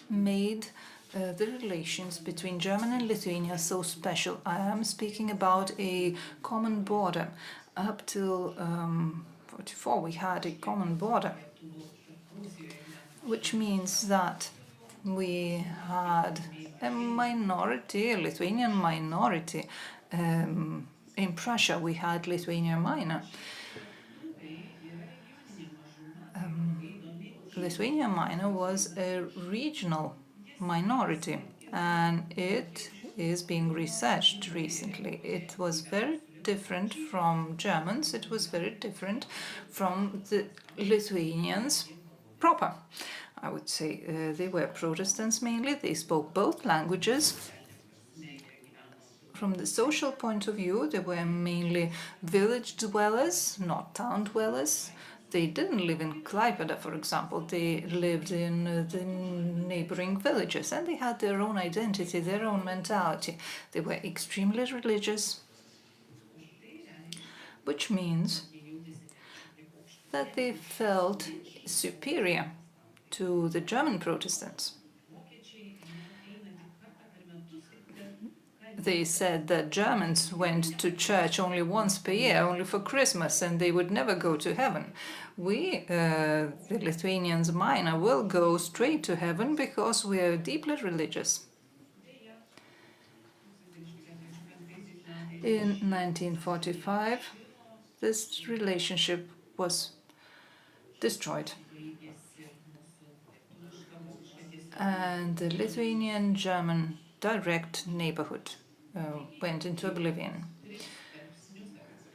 made the relations between Germany and Lithuania so special. I am speaking about a common border. Up till 1944 we had a common border, which means that we had a minority, a Lithuanian minority. In Prussia we had Lithuania Minor. Lithuania Minor was a regional minority, and it is being researched recently. It was very different from Germans, it was very different from the Lithuanians proper. I would say they were Protestants mainly, they spoke both languages. From the social point of view, they were mainly village dwellers, not town dwellers. They didn't live in Klaipėda, for example. They lived in the neighboring villages, and they had their own identity, their own mentality. They were extremely religious, which means that they felt superior to the German Protestants. They said that Germans went to church only once per year, only for Christmas, and they would never go to heaven. We, the Lithuanians Minor, will go straight to heaven because we are deeply religious. In 1945, this relationship was destroyed. and the Lithuanian-German direct neighborhood went into oblivion.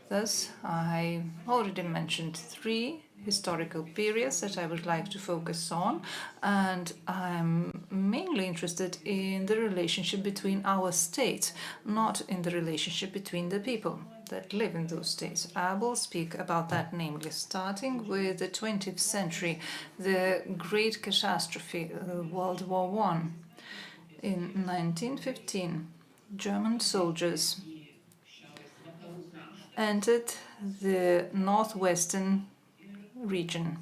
Thus, I already mentioned 3 historical periods that I would like to focus on, and I'm mainly interested in the relationship between our states, not in the relationship between the people that live in those states. I will speak about that, namely starting with the 20th century, the Great Catastrophe, World War I. In 1915, German soldiers entered the northwestern region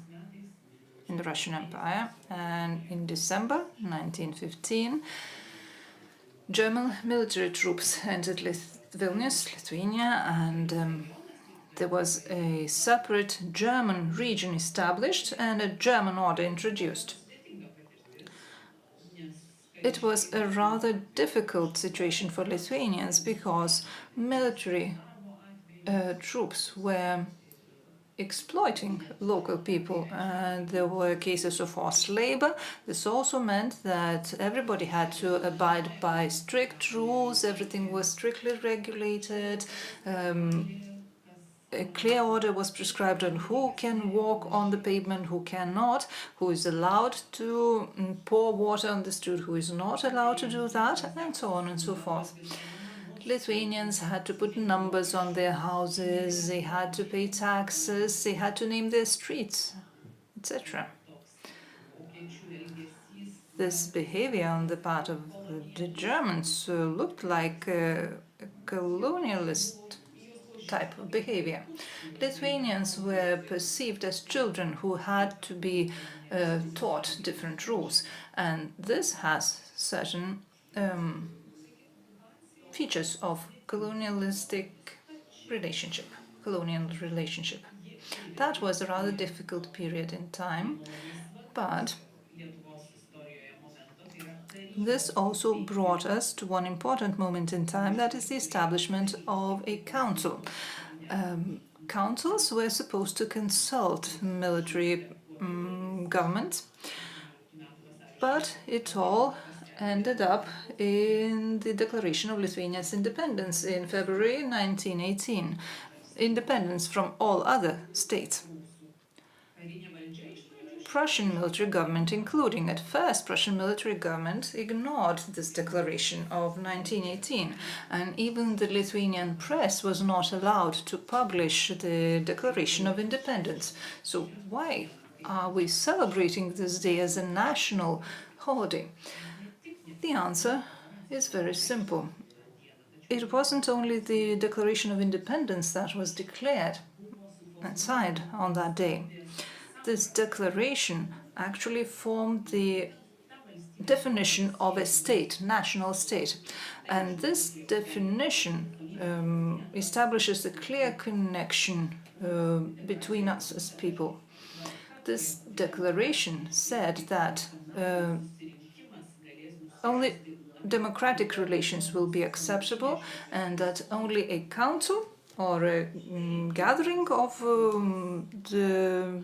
in the Russian Empire, and in December 1915, German military troops entered Vilnius, Lithuania, and there was a separate German region established and a German order introduced. It was a rather difficult situation for Lithuanians because military troops were exploiting local people, and there were cases of forced labor. This also meant that everybody had to abide by strict rules, everything was strictly regulated. A clear order was prescribed on who can walk on the pavement, who cannot, who is allowed to pour water on the street, who is not allowed to do that, and so on and so forth. Lithuanians had to put numbers on their houses, they had to pay taxes, they had to name their streets, etc. This behavior on the part of the Germans looked like a colonialist type of behavior. Lithuanians were perceived as children who had to be taught different rules, and this has certain features of colonial relationship. That was a rather difficult period in time, but this also brought us to one important moment in time, that is the establishment of a council. Councils were supposed to consult military governments, but it all ended up in the Declaration of Lithuania's independence in February 1918, independence from all other states. Prussian military government, including at first Prussian military government, ignored this declaration of 1918, and even the Lithuanian press was not allowed to publish the Declaration of Independence. So why are we celebrating this day as a national holiday? The answer is very simple. It wasn't only the Declaration of Independence that was declared and signed on that day. This declaration actually formed the definition of a state, national state. And this definition establishes a clear connection between us as people. This declaration said that only democratic relations will be acceptable, and that only a council or a gathering of the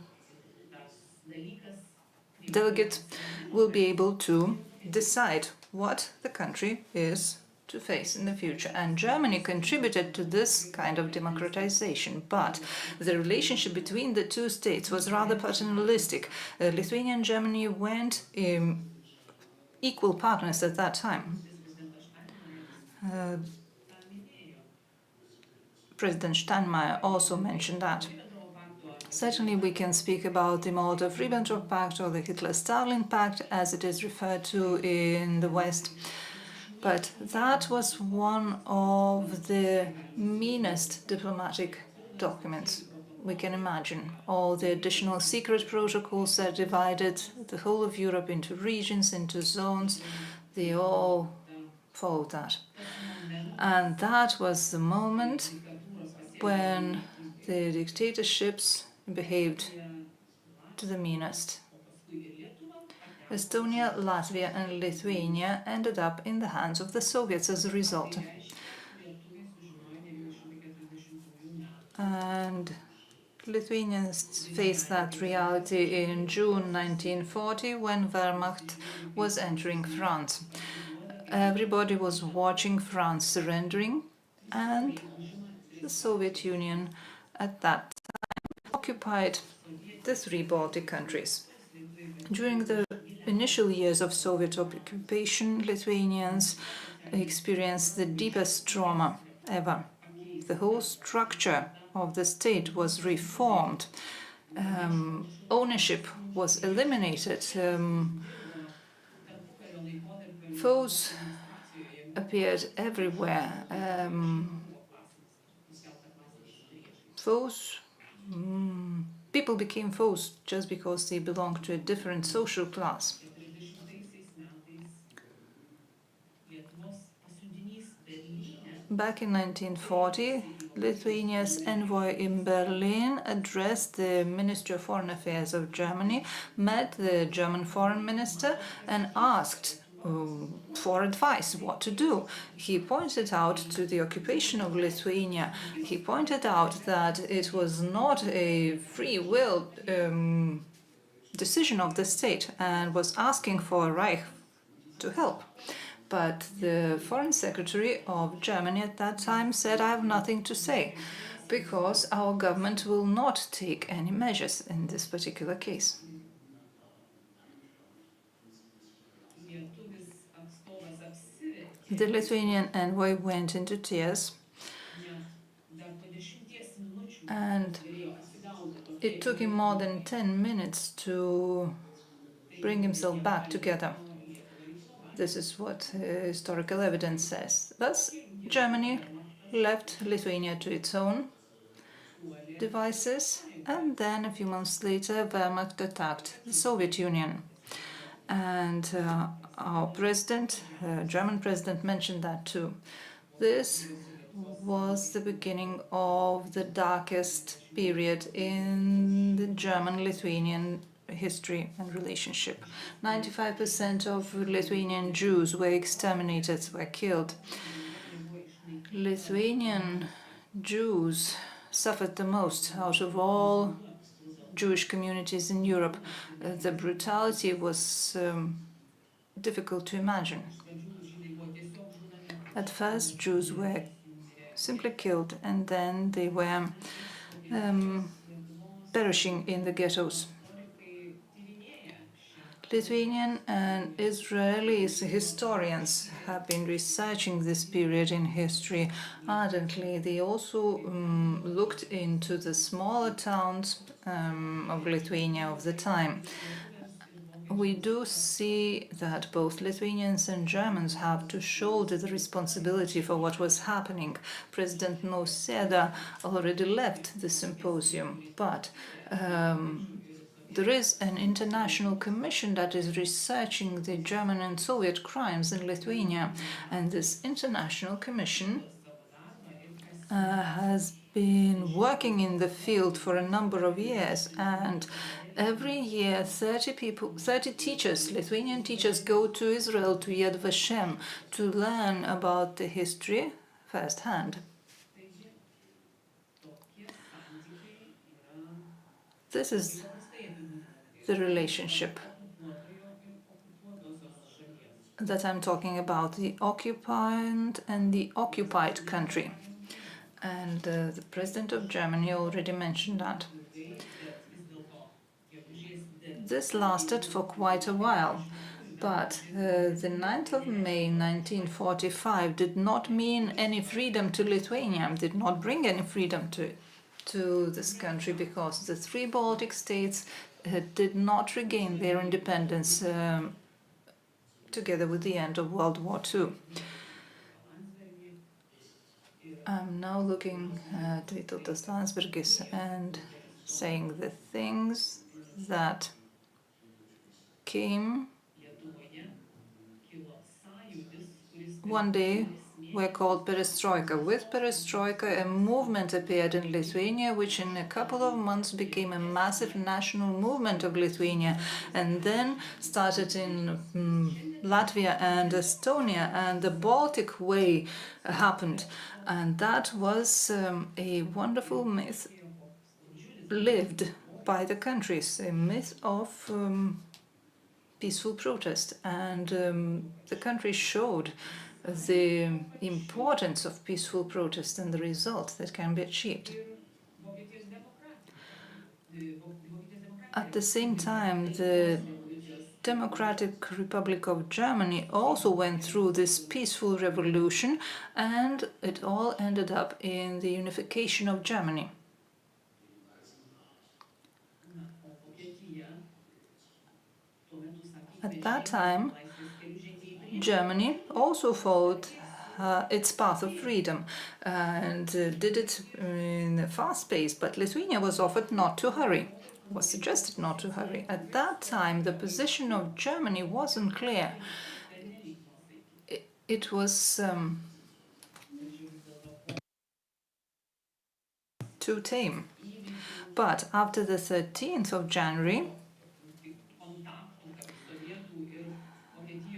delegates will be able to decide what the country is to face in the future. And Germany contributed to this kind of democratization, but the relationship between the two states was rather paternalistic. Lithuania and Germany weren't equal partners at that time. President Steinmeier also mentioned that. Certainly we can speak about the Molotov-Ribbentrop Pact or the Hitler-Stalin Pact, as it is referred to in the West. But that was one of the meanest diplomatic documents we can imagine. All the additional secret protocols that divided the whole of Europe into regions, into zones, they all followed that. And that was the moment when the dictatorships behaved to the meanest. Estonia, Latvia and Lithuania ended up in the hands of the Soviets as a result. And Lithuanians faced that reality in June 1940 when Wehrmacht was entering France. Everybody was watching France surrendering, and the Soviet Union at that time occupied the three Baltic countries. During the initial years of Soviet occupation, Lithuanians experienced the deepest trauma ever. The whole structure of the state was reformed. Ownership was eliminated. Foes appeared everywhere. People became foes just because they belonged to a different social class. Back in 1940, Lithuania's envoy in Berlin addressed the Ministry of Foreign Affairs of Germany, met the German foreign minister, and asked for advice what to do. He pointed out to the occupation of Lithuania. He pointed out that it was not a free will decision of the state and was asking for Reich to help. But the foreign secretary of Germany at that time said, "I have nothing to say, because our government will not take any measures in this particular case." The Lithuanian envoy went into tears, and it took him more than 10 minutes to bring himself back together. This is what historical evidence says. Thus, Germany left Lithuania to its own devices, and then a few months later, Wehrmacht attacked the Soviet Union. And our president, German president, mentioned that too. This was the beginning of the darkest period in the German-Lithuanian history and relationship. 95% of Lithuanian Jews were exterminated, were killed. Lithuanian Jews suffered the most out of all Jewish communities in Europe. The brutality was difficult to imagine. At first, Jews were simply killed, and then they were perishing in the ghettos. Lithuanian and Israeli historians have been researching this period in history ardently. They also looked into the smaller towns of Lithuania of the time. We do see that both Lithuanians and Germans have to shoulder the responsibility for what was happening. President Nausėda already left the symposium, but there is an international commission that is researching the German and Soviet crimes in Lithuania, and this international commission has been working in the field for a number of years, and every year 30 teachers, Lithuanian teachers, go to Israel, to Yad Vashem, to learn about the history firsthand. This is the relationship that I'm talking about, the occupant and the occupied country. And the president of Germany already mentioned that. This lasted for quite a while, but the 9th of May 1945 did not mean any freedom to Lithuania, did not bring any freedom to this country, because the three Baltic states did not regain their independence together with the end of World War II. I'm now looking at Vytautas Landsbergis and saying the things that came one day were called perestroika. With perestroika, a movement appeared in Lithuania, which in a couple of months became a massive national movement of Lithuania, and then started in Latvia and Estonia, and the Baltic Way happened. And that was a wonderful myth. lived by the countries, a myth of peaceful protest. And the country showed the importance of peaceful protest and the result that can be achieved. At the same time, the Democratic Republic of Germany also went through this peaceful revolution, and it all ended up in the unification of Germany. At that time, Germany also followed its path of freedom and did it in a fast pace, but Lithuania was offered not to hurry, was suggested not to hurry. At that time, the position of Germany wasn't clear. It was too tame. But after the 13th of January,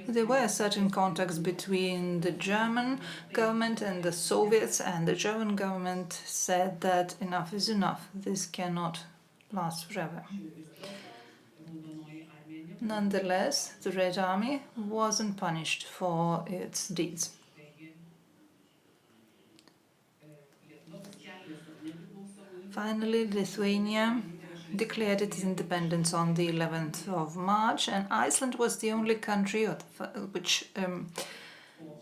there were certain contacts between the German government and the Soviets, and the German government said that enough is enough. This cannot last forever. Nonetheless, the Red Army wasn't punished for its deeds. Finally, Lithuania declared its independence on the 11th of March, and Iceland was the only country which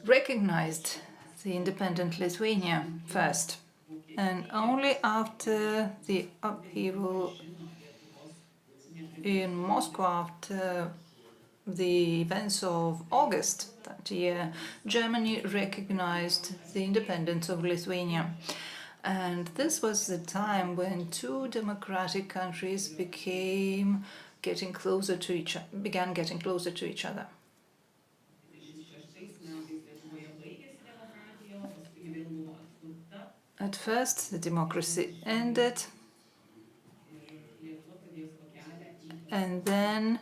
recognized the independent Lithuania first. And only after the upheaval in Moscow, after the events of August that year, Germany recognized the independence of Lithuania. And this was the time when two democratic countries began getting closer to each other. At first, the democracy ended, and then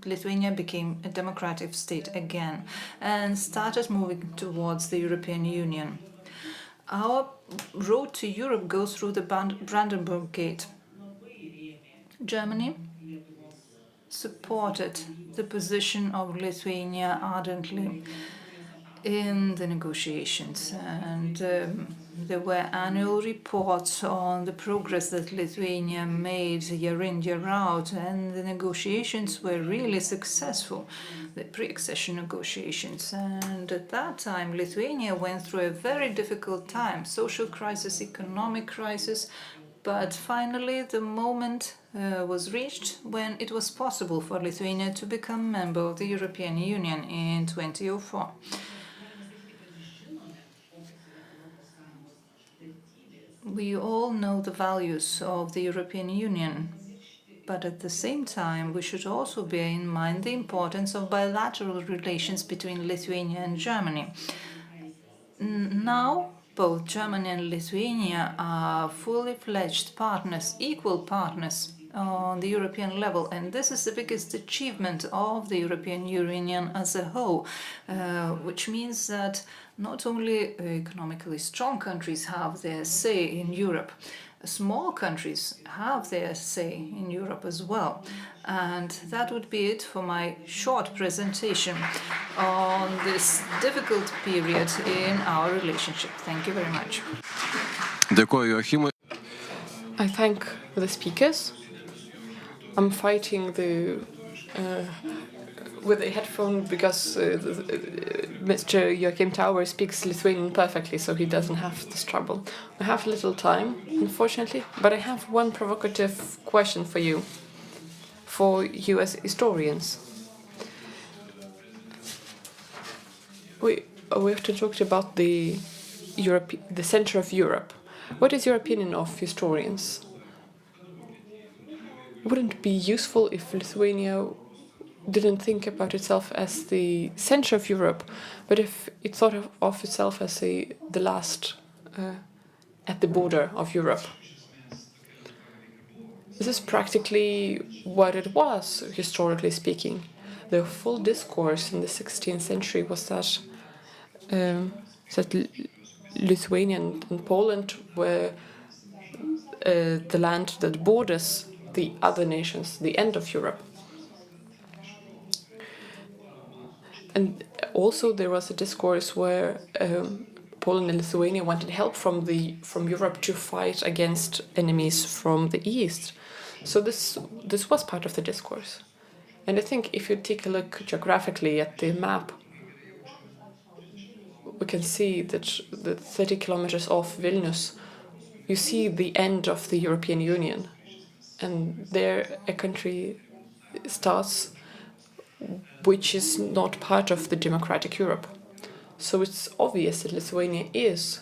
Lithuania became a democratic state again and started moving towards the European Union. Our road to Europe goes through the Brandenburg Gate. Germany supported the position of Lithuania ardently in the negotiations, and there were annual reports on the progress that Lithuania made year in, year out, and the negotiations were really successful, the pre-accession negotiations. And at that time, Lithuania went through a very difficult time, social crisis, economic crisis, but finally the moment was reached when it was possible for Lithuania to become a member of the European Union in 2004. We all know the values of the European Union, but at the same time we should also bear in mind the importance of bilateral relations between Lithuania and Germany. Now, both Germany and Lithuania are fully fledged partners, equal partners on the European level, and this is the biggest achievement of the European Union as a whole, which means that not only economically strong countries have their say in Europe, small countries have their say in Europe as well. And that would be it for my short presentation on this difficult period in our relationship. Thank you very much. I thank the speakers. I'm fighting with a headphone because Mr. Joachim Tauer speaks Lithuanian perfectly, so he doesn't have this trouble. I have little time, unfortunately, but I have one provocative question for you as historians. We often talked about the center of Europe. What is your opinion of historians? Wouldn't it be useful if Lithuania didn't think about itself as the center of Europe, but if it thought of itself as the last at the border of Europe? This is practically what it was, historically speaking. The full discourse in the 16th century was that Lithuania and Poland were the land that borders the other nations, the end of Europe. And also there was a discourse where Poland and Lithuania wanted help from Europe to fight against enemies from the east. So this was part of the discourse. And I think if you take a look geographically at the map, we can see that the 30 kilometers off Vilnius, you see the end of the European Union. And there a country starts which is not part of the democratic Europe. So it's obvious that Lithuania is.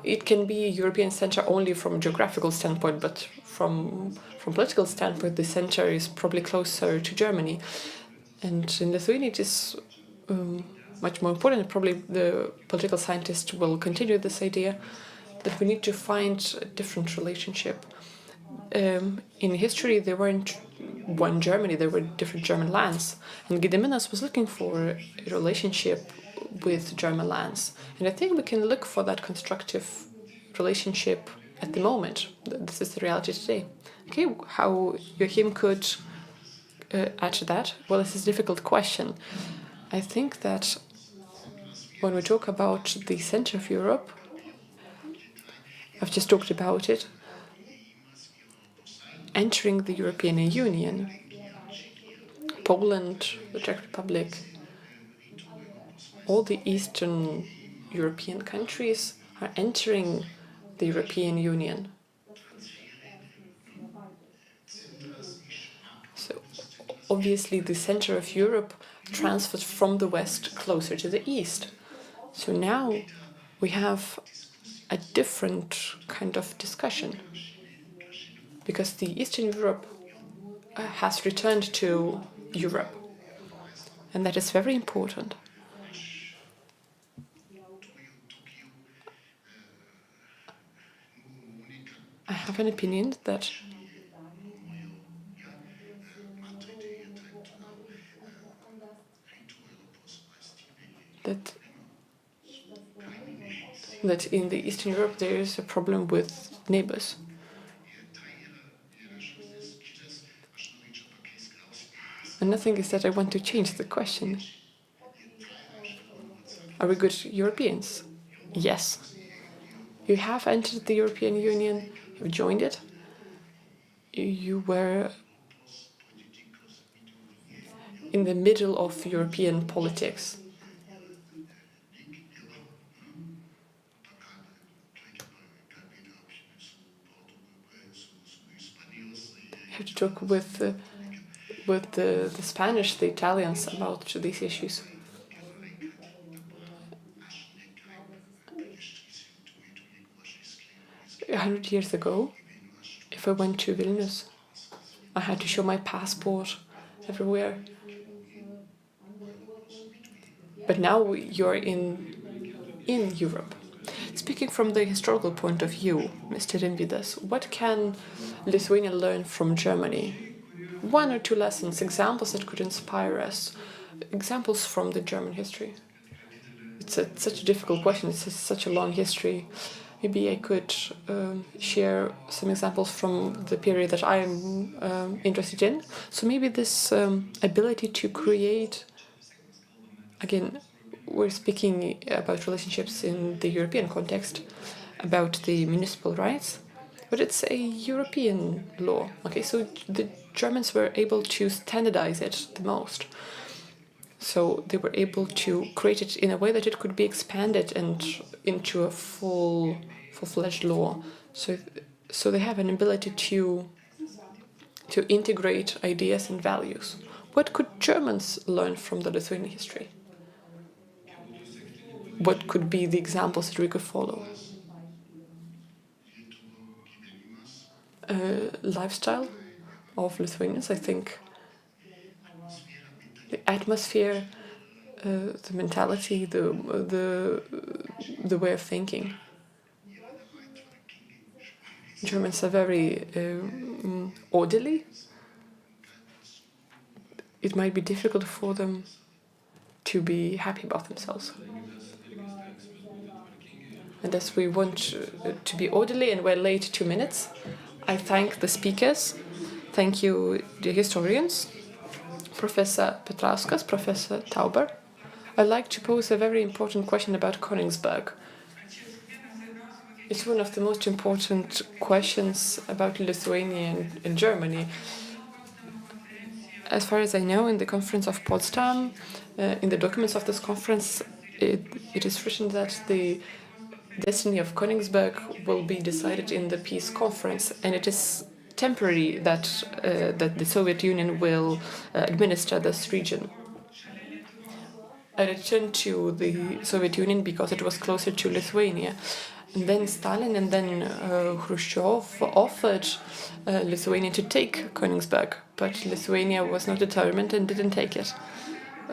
It can be a European center only from a geographical standpoint, but from political standpoint, the center is probably closer to Germany. And in Lithuania, it is much more important. Probably the political scientists will continue this idea that we need to find a different relationship. In history, there weren't one Germany, there were different German lands. And Gediminas was looking for a relationship with German lands. And I think we can look for that constructive relationship at the moment. This is the reality today. Okay, how Joachim could add to that? Well, this is a difficult question. I think that when we talk about the center of Europe, I've just talked about it, entering the European Union, Poland, the Czech Republic, all the Eastern European countries are entering the European Union. So obviously the center of Europe transfers from the west closer to the east. So now we have a different kind of discussion, because the Eastern Europe has returned to Europe, and that is very important. I have an opinion that in the Eastern Europe there is a problem with neighbors. And nothing is that I want to change the question. Are we good Europeans? Yes. You have entered the European Union, you joined it, you were in the middle of European politics. You have to talk with the Spanish, the Italians about these issues. A 100 years ago, if I went to Vilnius, I had to show my passport everywhere. But now you're in Europe. Speaking from the historical point of view, Mr. VYDAS, what can Lithuania learn from Germany? One or two lessons, examples that could inspire us, examples from the German history. It's such a difficult question, it's such a long history. Maybe I could share some examples from the period that I'm interested in. So maybe this ability to create, again, we're speaking about relationships in the European context, about the municipal rights, but it's a European law. Okay, so the Germans were able to standardize it the most. So they were able to create it in a way that it could be expanded and into a full-fledged law. So they have an ability to integrate ideas and values. What could Germans learn from the Lithuanian history? What could be the examples that we could follow? Lifestyle of Lithuanians, I think. The atmosphere, the mentality, the way of thinking. Germans are very orderly. It might be difficult for them to be happy about themselves. And as we want to be orderly and we're late 2 minutes, I thank the speakers. Thank you, the historians, Professor Withrowskas, Professor Tauber. I'd like to pose a very important question about Königsberg. It's one of the most important questions about Lithuania and Germany. As far as I know, in the Conference of Potsdam, in the documents of this conference, it is written that the destiny of Königsberg will be decided in the peace conference, and it is temporary that the Soviet Union will administer this region. I returned to the Soviet Union because it was closer to Lithuania. And then Stalin and then Khrushchev offered Lithuania to take Königsberg, but Lithuania was not determined and didn't take it.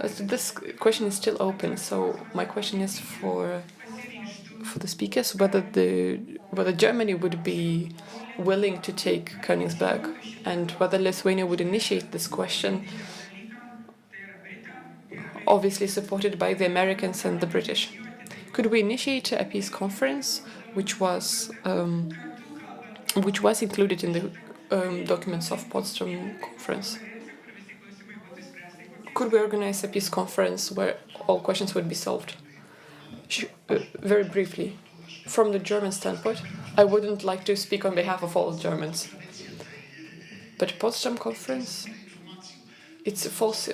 So this question is still open. So my question is for the speakers whether Germany would be willing to take Königsberg and whether Lithuania would initiate this question, obviously supported by the Americans and the British. Could we initiate a peace conference, which was included in the documents of Potsdam Conference? Could we organize a peace conference where all questions would be solved? Very briefly, from the German standpoint, I wouldn't like to speak on behalf of all Germans. But Potsdam Conference, it's false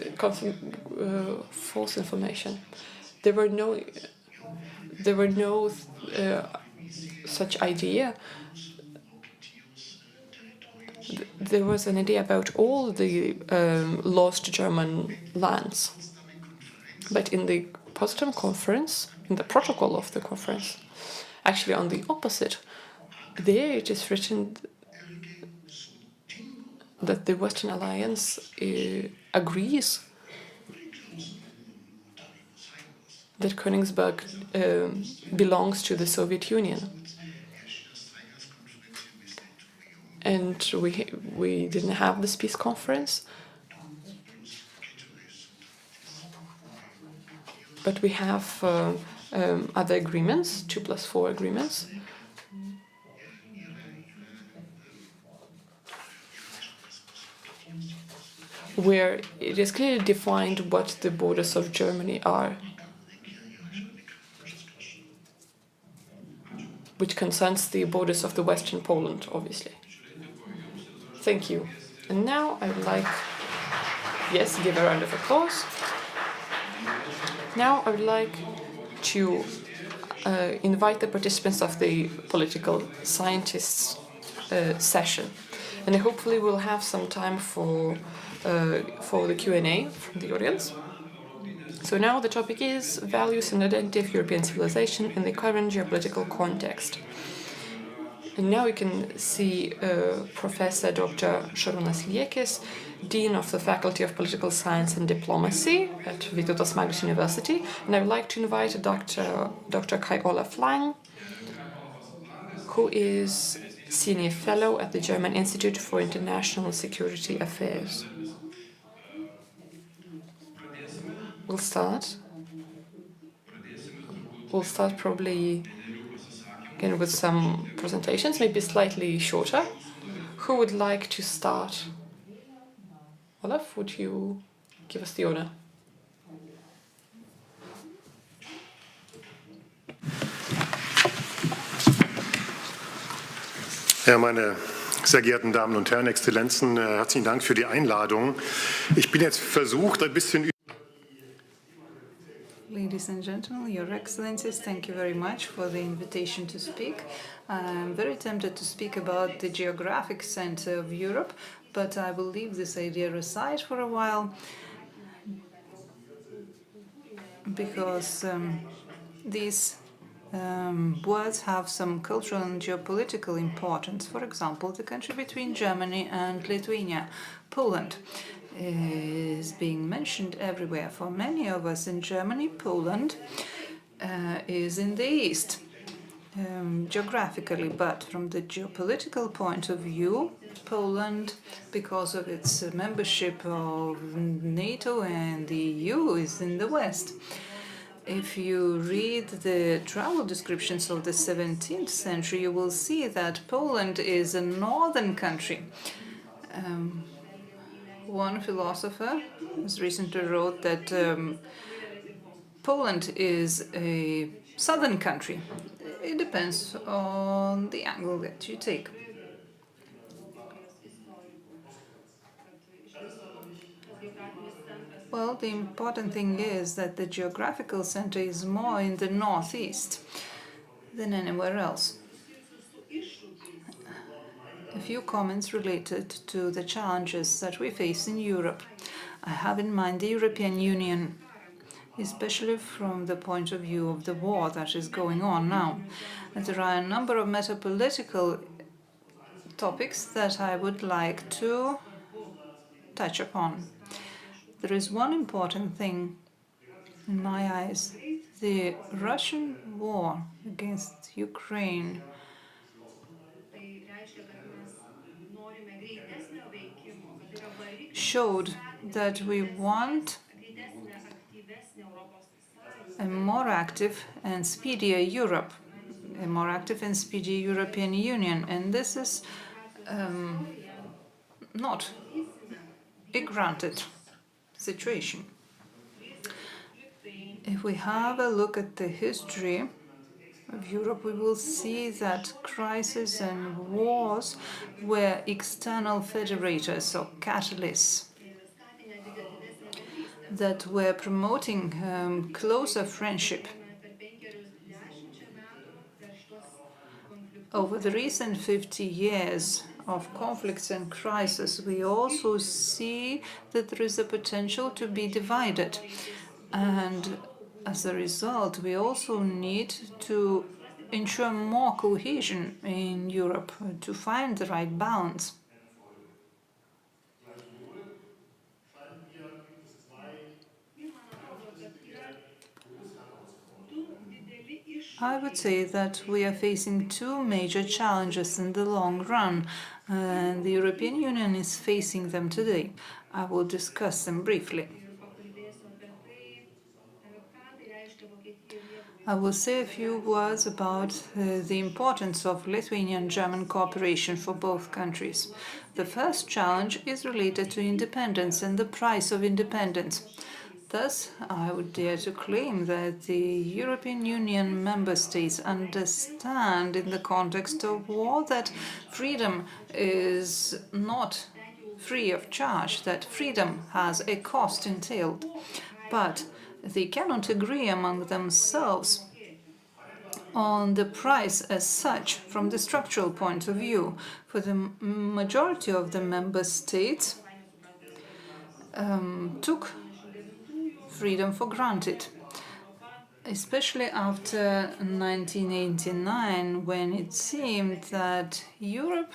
information. There were no such idea. There was an idea about all the lost German lands. But in the Potsdam Conference, in the protocol of the conference, actually on the opposite, there it is written that the Western Alliance agrees that Königsberg belongs to the Soviet Union. And we didn't have this peace conference, but we have other agreements, 2+4 agreements, where it is clearly defined what the borders of Germany are, which concerns the borders of the Western Poland, obviously. Thank you. And now I would like, yes, give a round of applause. Now I would like to invite the participants of the political scientists session. And hopefully we'll have some time for the Q&A from the audience. So now the topic is values and identity of European civilization in the current geopolitical context. And now you can see Professor Dr. Šarūnas Liekis, Dean of the Faculty of Political Science and Diplomacy at Vytautas Magnus University. And I would like to invite Dr. Kai Olaf Lang, who is Senior Fellow at the German Institute for International Security Affairs. We'll start probably again with some presentations, maybe slightly shorter. Who would like to start? Olaf, would you give us the honor? Ja, meine sehr geehrten Damen und Herren, Exzellenzen, herzlichen Dank für die Einladung. Ich bin jetzt versucht, ein bisschen. Ladies and gentlemen, Your Excellencies, thank you very much for the invitation to speak. I'm very tempted to speak about the geographic center of Europe, but I will leave this idea aside for a while because these words have some cultural and geopolitical importance. For example, the country between Germany and Lithuania, Poland, is being mentioned everywhere. For many of us in Germany, Poland is in the east, geographically, but from the geopolitical point of view, Poland, because of its membership of NATO and the EU, is in the west. If you read the travel descriptions of the 17th century, you will see that Poland is a northern country. One philosopher has recently wrote that Poland is a southern country. It depends on the angle that you take. Well, the important thing is that the geographical center is more in the northeast than anywhere else. A few comments related to the challenges that we face in Europe. I have in mind the European Union, especially from the point of view of the war that is going on now. And there are a number of metapolitical topics that I would like to touch upon. There is one important thing in my eyes. The Russian war against Ukraine showed that we want a more active and speedier Europe, a more active and speedy European Union, and this is not a granted situation. If we have a look at the history of Europe, we will see that crises and wars were external federators or catalysts that were promoting closer friendship. Over the recent 50 years of conflicts and crises, we also see that there is a potential to be divided. And as a result, we also need to ensure more cohesion in Europe to find the right balance. I would say that we are facing two major challenges in the long run, and the European Union is facing them today. I will discuss them briefly. I will say a few words about the importance of Lithuanian-German cooperation for both countries. The first challenge is related to independence and the price of independence. Thus, I would dare to claim that the European Union member states understand in the context of war that freedom is not free of charge, that freedom has a cost entailed. But they cannot agree among themselves on the price as such from the structural point of view. For the majority of the member states took freedom for granted, especially after 1989, when it seemed that Europe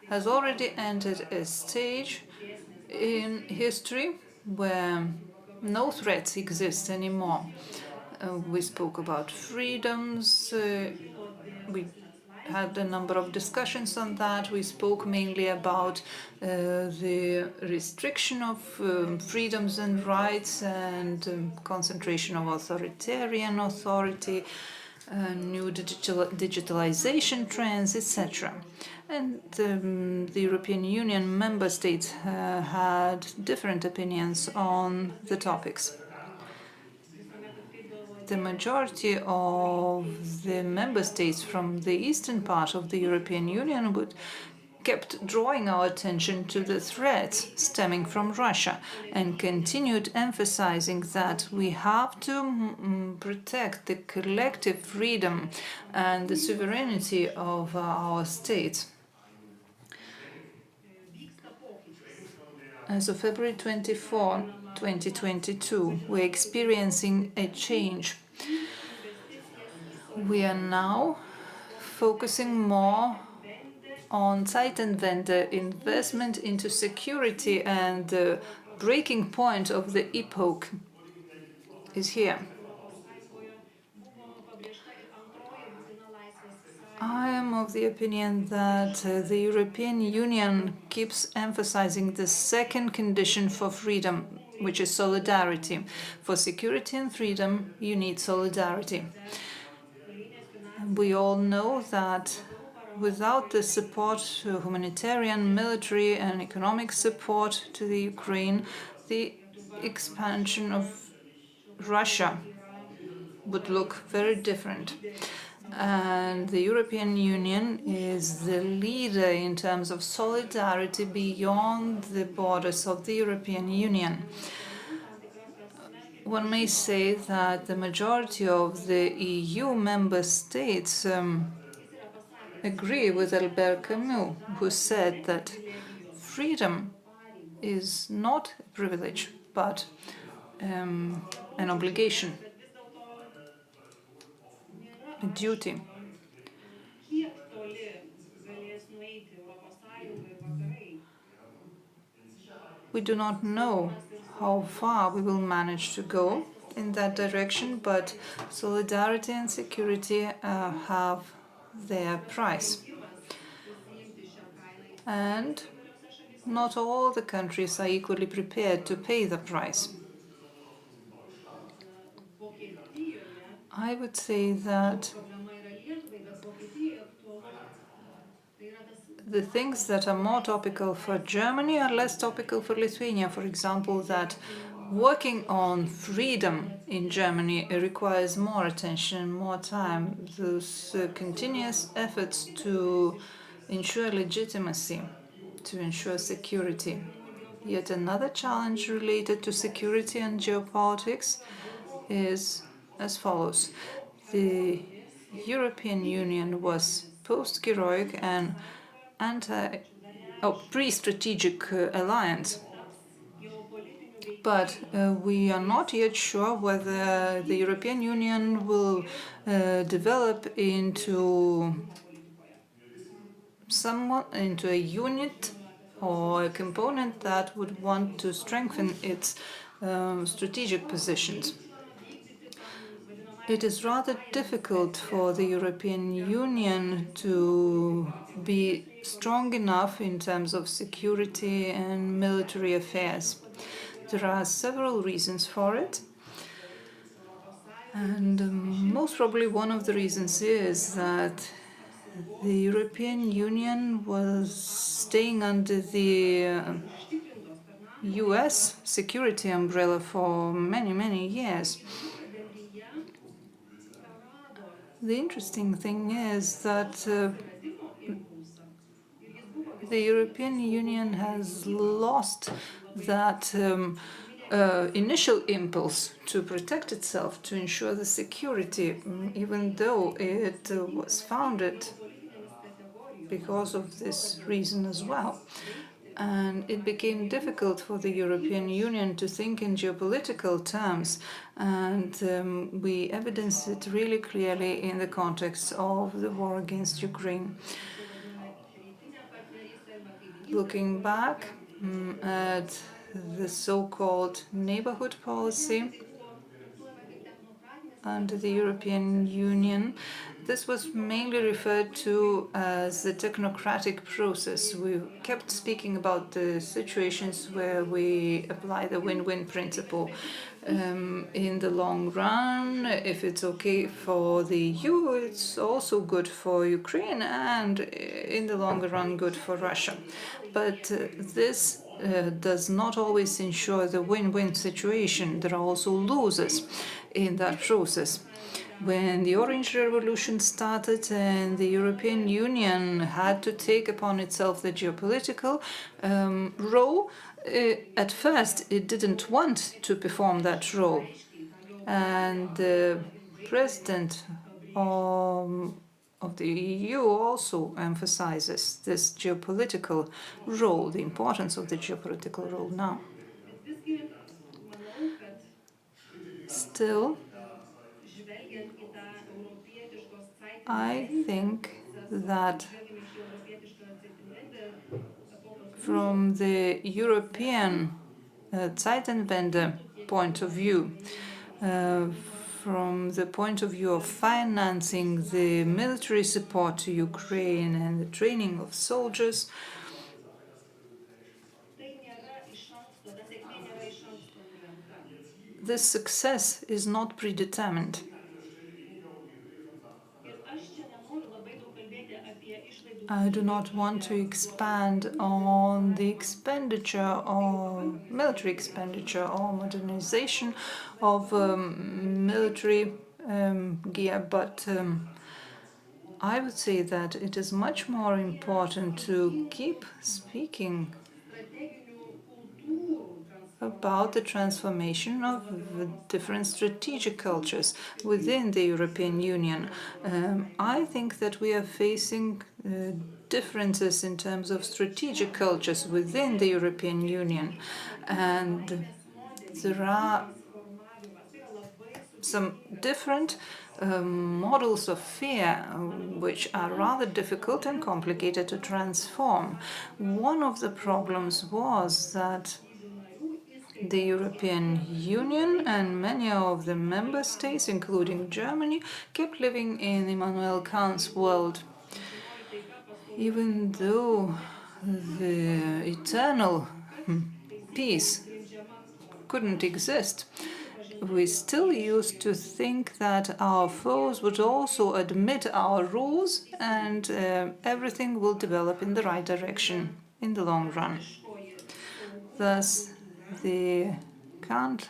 has already entered a stage in history where no threats exist anymore. We spoke about freedoms, we had a number of discussions on that. We spoke mainly about the restriction of freedoms and rights and concentration of authoritarian authority, new digitalization trends, etc. And the European Union member states had different opinions on the topics. The majority of the member states from the eastern part of the European Union kept drawing our attention to the threats stemming from Russia and continued emphasizing that we have to protect the collective freedom and the sovereignty of our states. As of February 24, 2022, we're experiencing a change. We are now focusing more on Zeitenwende, investment into security, and the breaking point of the epoch is here. I am of the opinion that the European Union keeps emphasizing the second condition for freedom, which is solidarity. For security and freedom, you need solidarity. We all know that without the support, humanitarian, military, and economic support to the Ukraine, the expansion of Russia would look very different. And the European Union is the leader in terms of solidarity beyond the borders of the European Union. One may say that the majority of the EU member states agree with Albert Camus, who said that freedom is not a privilege, but an obligation, a duty. We do not know how far we will manage to go in that direction, but solidarity and security have their price. And not all the countries are equally prepared to pay the price. I would say that the things that are more topical for Germany are less topical for Lithuania. For example, that working on freedom in Germany requires more attention, more time. Those continuous efforts to ensure legitimacy, to ensure security. Yet another challenge related to security and geopolitics is as follows. The European Union was post-heroic and pre-strategic alliance. But we are not yet sure whether the European Union will develop into a unit or a component that would want to strengthen its strategic positions. It is rather difficult for the European Union to be strong enough in terms of security and military affairs. There are several reasons for it. And most probably one of the reasons is that the European Union was staying under the US security umbrella for many, many years. The interesting thing is that the European Union has lost that initial impulse to protect itself, to ensure the security, even though it was founded because of this reason as well. And it became difficult for the European Union to think in geopolitical terms, and we evidence it really clearly in the context of the war against Ukraine. Looking back at the so-called neighborhood policy under the European Union, this was mainly referred to as the technocratic process. We kept speaking about the situations where we apply the win-win principle. In the long run, if it's okay for the EU, it's also good for Ukraine, and in the longer run, good for Russia. But this does not always ensure the win-win situation. There are also losers in that process. When the Orange Revolution started and the European Union had to take upon itself the geopolitical role, at first it didn't want to perform that role. And the president of the EU also emphasizes this geopolitical role, the importance of the geopolitical role now. Still, I think that from the European Zeitenwende point of view, from the point of view of financing the military support to Ukraine and the training of soldiers, this success is not predetermined. I do not want to expand on the expenditure or military expenditure or modernization of military gear, but I would say that it is much more important to keep speaking about the transformation of different strategic cultures within the European Union. I think that we are facing differences in terms of strategic cultures within the European Union, and there are some different models of fear which are rather difficult and complicated to transform. One of the problems was that the European Union and many of the member states, including Germany, kept living in Immanuel Kant's world. Even though the eternal peace couldn't exist, we still used to think that our foes would also admit our rules and everything will develop in the right direction in the long run. Thus, the Kant-like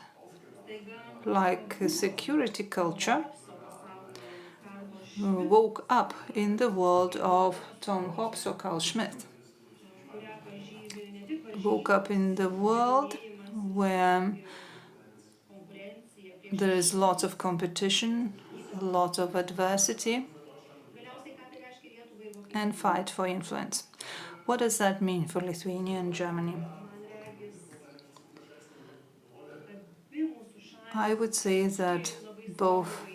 security culture woke up in the world of Tom Hobbes or Carl Schmitt. Woke up in the world where there is lots of competition, a lot of adversity, and fight for influence. What does that mean for Lithuania and Germany? I would say that both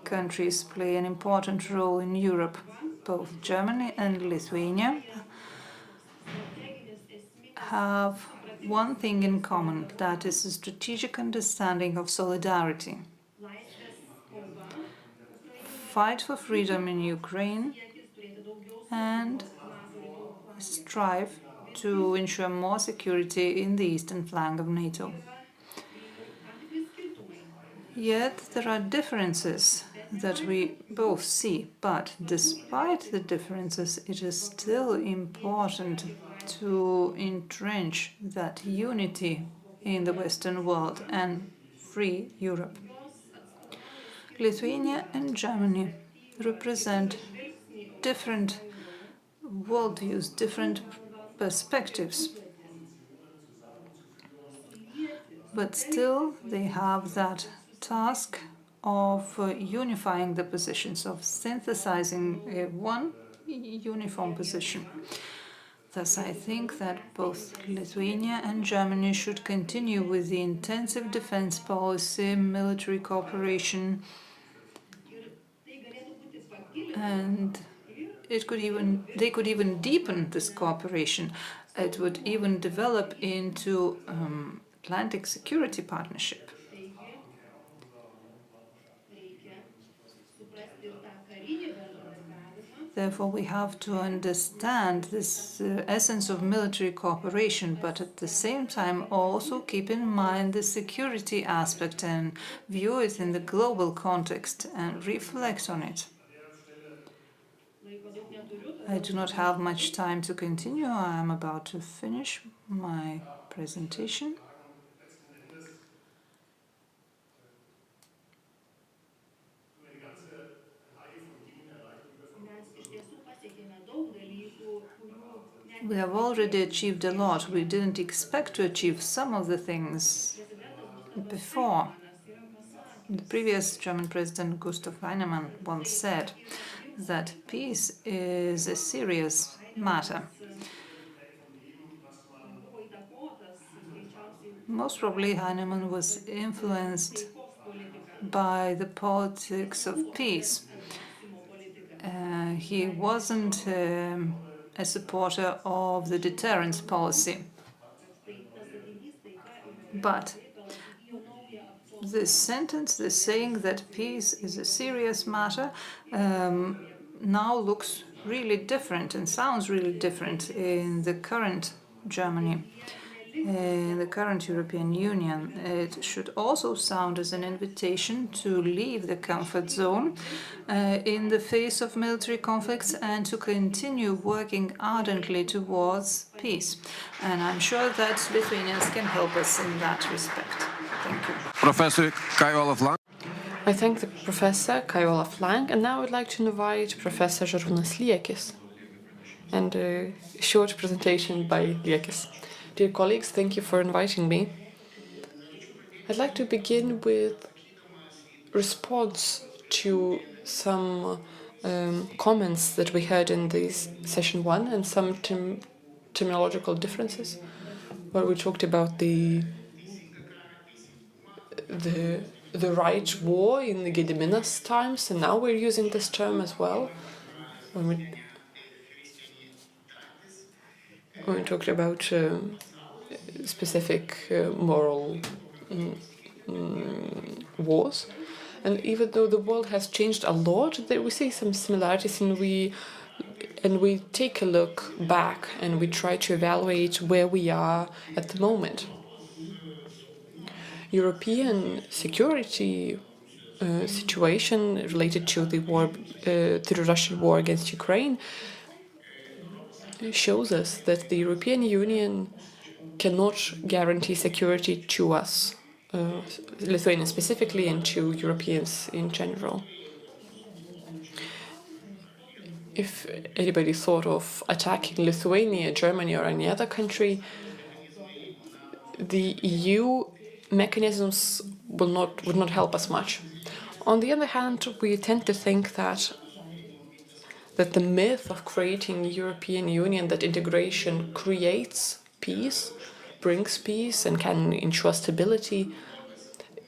countries play an important role in Europe. Both Germany and Lithuania have one thing in common, that is a strategic understanding of solidarity. Fight for freedom in Ukraine and strive to ensure more security in the eastern flank of NATO. Yet there are differences that we both see, but despite the differences, it is still important to entrench that unity in the Western world and free Europe. Lithuania and Germany represent different worldviews, different perspectives, but still they have that task of unifying the positions, of synthesizing one uniform position. Thus, I think that both Lithuania and Germany should continue with the intensive defense policy, military cooperation, and they could even deepen this cooperation. It would even develop into Atlantic Security Partnership. Therefore, we have to understand this essence of military cooperation, but at the same time also keep in mind the security aspect and view it in the global context and reflect on it. I do not have much time to continue. I am about to finish my presentation. We have already achieved a lot. We didn't expect to achieve some of the things before. The previous German President Gustav Heinemann once said that peace is a serious matter. Most probably Heinemann was influenced by the politics of peace. He wasn't a supporter of the deterrence policy. But this sentence, this saying that peace is a serious matter, now looks really different and sounds really different in the current Germany. in the current European Union. It should also sound as an invitation to leave the comfort zone in the face of military conflicts and to continue working ardently towards peace. And I'm sure that Lithuanians can help us in that respect. Thank you. Professor Kai-Olaf Lang. I thank the Professor Kai-Olaf Lang, and now I would like to invite Professor Šarūnas Liekis and a short presentation by Liekis. Dear colleagues, thank you for inviting me. I'd like to begin with response to some comments that we heard in this session 1 and some terminological differences, where we talked about the right war in the Kiriminas times, and now we're using this term as well. When we talked about specific moral wars. And even though the world has changed a lot, there we see some similarities, and we take a look back and we try to evaluate where we are at the moment. European security situation related to the war, the Russian war against Ukraine, shows us that the European Union cannot guarantee security to us, Lithuanians specifically, and to Europeans in general. If anybody thought of attacking Lithuania, Germany, or any other country, the EU mechanisms would not help us much. On the other hand, we tend to think that the myth of creating European Union, that integration creates peace, brings peace, and can ensure stability,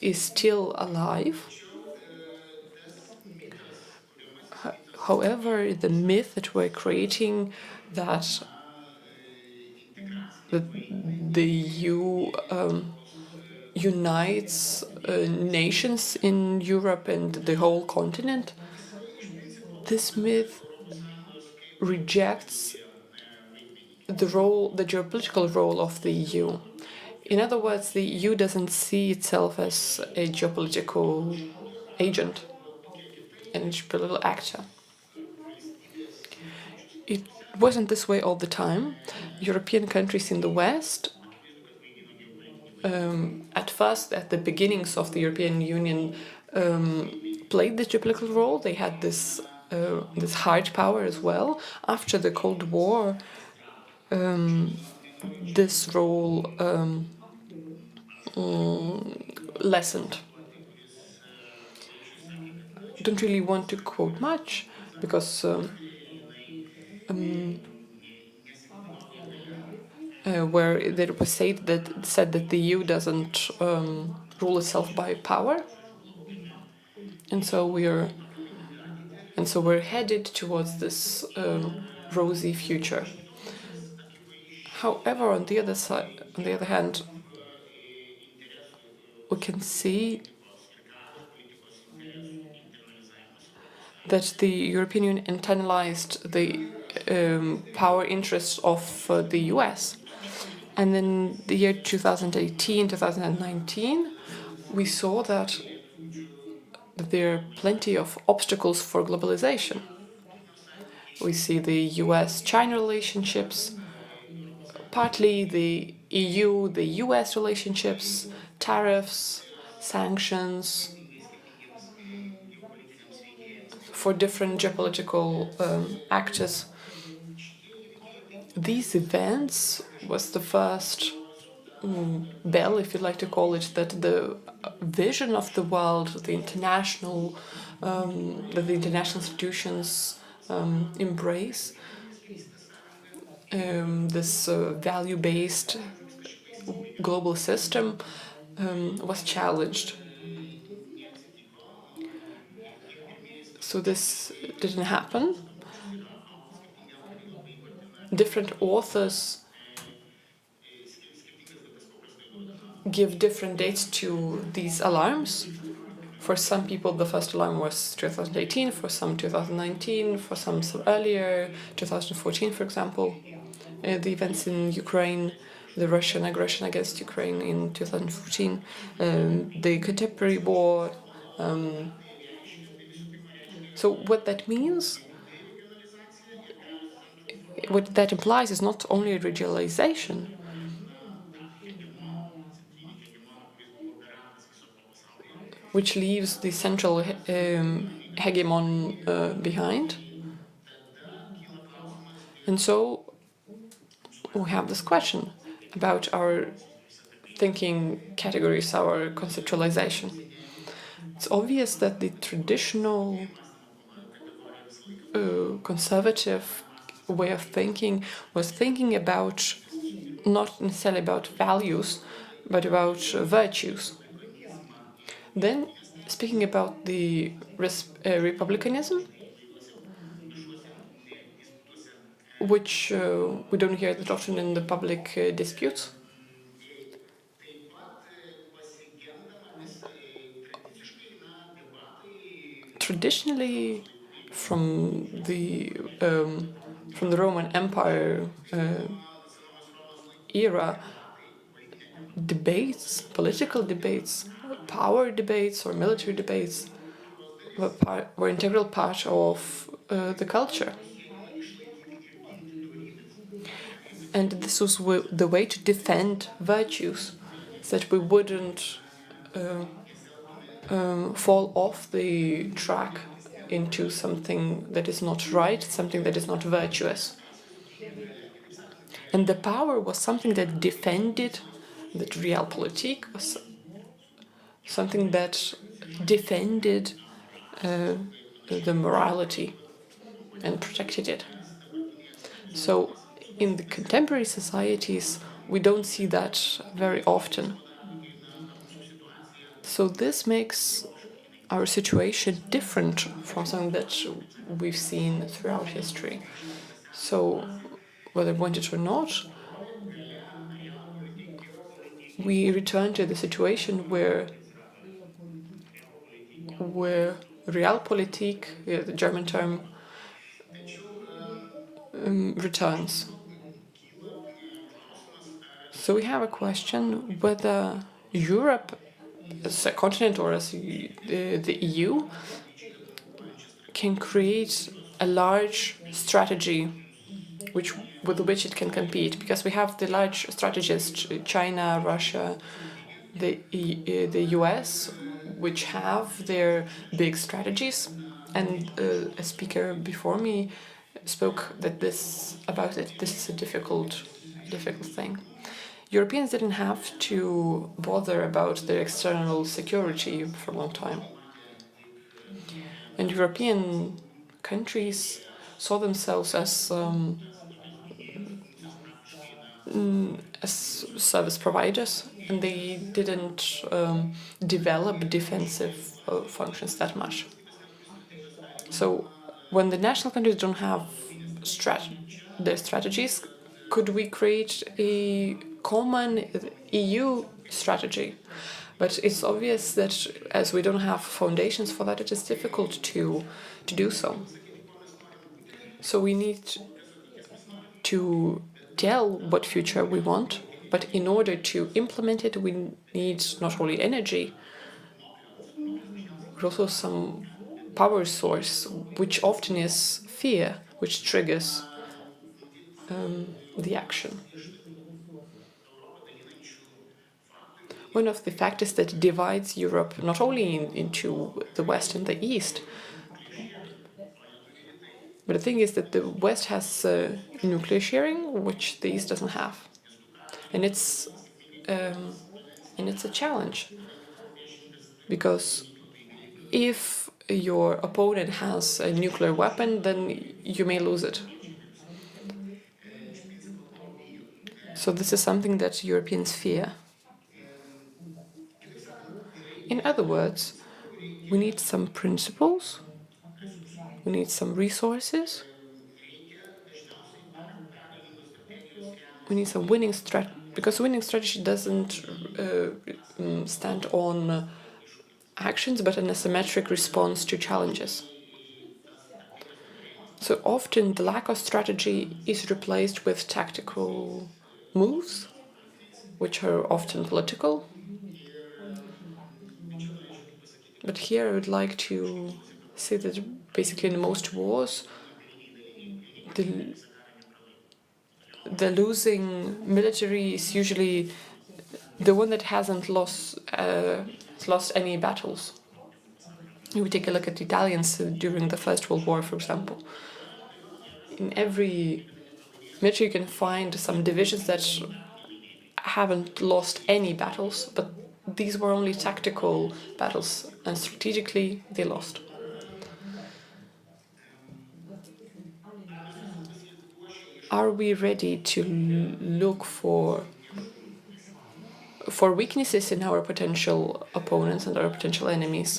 is still alive. However, the myth that we're creating, that the EU unites nations in Europe and the whole continent, this myth rejects the geopolitical role of the EU. In other words, the EU doesn't see itself as a geopolitical agent, a geopolitical actor. It wasn't this way all the time. European countries in the West, at first, at the beginnings of the European Union, played this geopolitical role. They had this hard power as well. After the Cold War, this role lessened. I don't really want to quote much because where it was said that the EU doesn't rule itself by power, and so we're headed towards this rosy future. However, on the other hand, we can see that the European Union internalized the power interests of the US. And in the year 2018, 2019, we saw that there are plenty of obstacles for globalization. We see the US-China relationships, partly the EU, the US relationships, tariffs, sanctions, for different geopolitical actors. These events was the first bell, if you'd like to call it, that the vision of the world, the international institutions embrace, this value-based global system was challenged. So this didn't happen. Different authors give different dates to these alarms. For some people, the first alarm was 2018, for some 2019, for some earlier, 2014, for example. The events in Ukraine the Russian aggression against Ukraine in 2014, the contemporary war. So what that means, what that implies is not only a regionalization, which leaves the central hegemon behind. And so we have this question about our thinking categories, our conceptualization. It's obvious that the traditional conservative way of thinking was thinking about not necessarily about values, but about virtues. Then, speaking about the republicanism, which we don't hear that often in the public disputes. Traditionally, from the Roman Empire era, debates, political debates, power debates or military debates were integral part of the culture. And this was the way to defend virtues, so that we wouldn't fall off the track into something that is not right, something that is not virtuous. And the power was something that defended, that realpolitik was something that defended the morality and protected it. So in the contemporary societies, we don't see that very often. So this makes our situation different from something that we've seen throughout history. So whether we want it or not, we return to the situation where realpolitik, the German term, returns. So we have a question whether Europe, as a continent or as the EU, can create a large strategy with which it can compete, because we have the large strategists, China, Russia, the US, which have their big strategies, and a speaker before me spoke that this is a difficult thing. Europeans didn't have to bother about their external security for a long time. And European countries saw themselves as service providers, and they didn't develop defensive functions that much. So when the national countries don't have their strategies, could we create a common EU strategy? But it's obvious that as we don't have foundations for that, it is difficult to do so. So we need to tell what future we want, but in order to implement it, we need not only energy, but also some power source, which often is fear, which triggers the action. One of the factors that divides Europe not only into the West and the East, but the thing is that the West has nuclear sharing, which the East doesn't have, and it's a challenge, because if your opponent has a nuclear weapon, then you may lose it. So this is something that Europeans fear. In other words, we need some principles, we need some resources, we need some winning strategy, because winning strategy doesn't stand on actions, but an asymmetric response to challenges. So often the lack of strategy is replaced with tactical moves, which are often political. But here I would like to say that basically in most wars, the losing military is usually the one that hasn't lost any battles. You take a look at the Italians during the First World War, for example. In every military you can find some divisions that haven't lost any battles, but these were only tactical battles, and strategically they lost. Are we ready to look for weaknesses in our potential opponents and our potential enemies?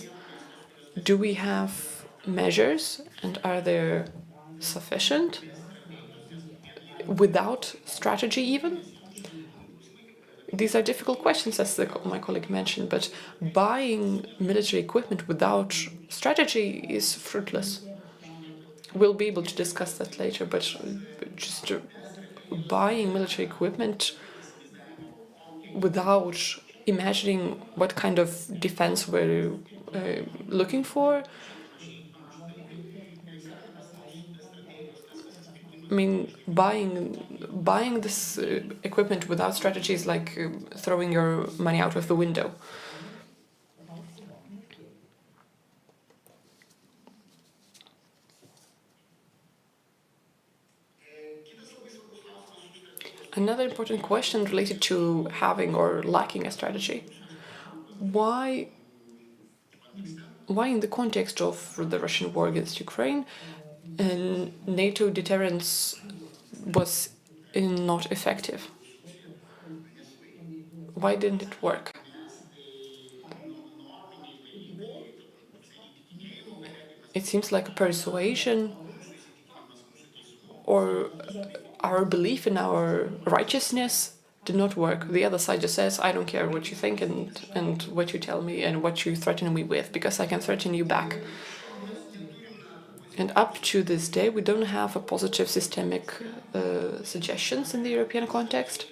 Do we have measures, and are they sufficient? Without strategy even? These are difficult questions, as my colleague mentioned, but buying military equipment without strategy is fruitless. We'll be able to discuss that later, but just buying military equipment without imagining what kind of defense we're looking for, I mean, buying this equipment without strategy is like throwing your money out of the window. Another important question related to having or lacking a strategy. Why in the context of the Russian war against Ukraine, NATO deterrence was not effective? Why didn't it work? It seems like a persuasion or our belief in our righteousness did not work. The other side just says, I don't care what you think and what you tell me and what you threaten me with, because I can threaten you back. And up to this day, we don't have a positive systemic suggestions in the European context,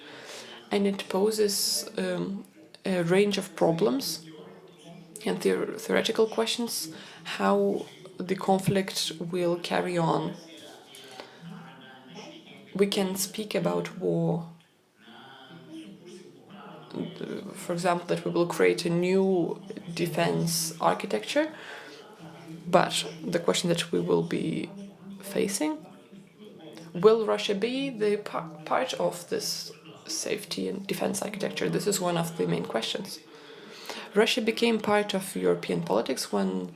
and it poses a range of problems and theoretical questions how the conflict will carry on. We can speak about war, for example, that we will create a new defense architecture, but the question that we will be facing, will Russia be the part of this safety and defense architecture? This is one of the main questions. Russia became part of European politics when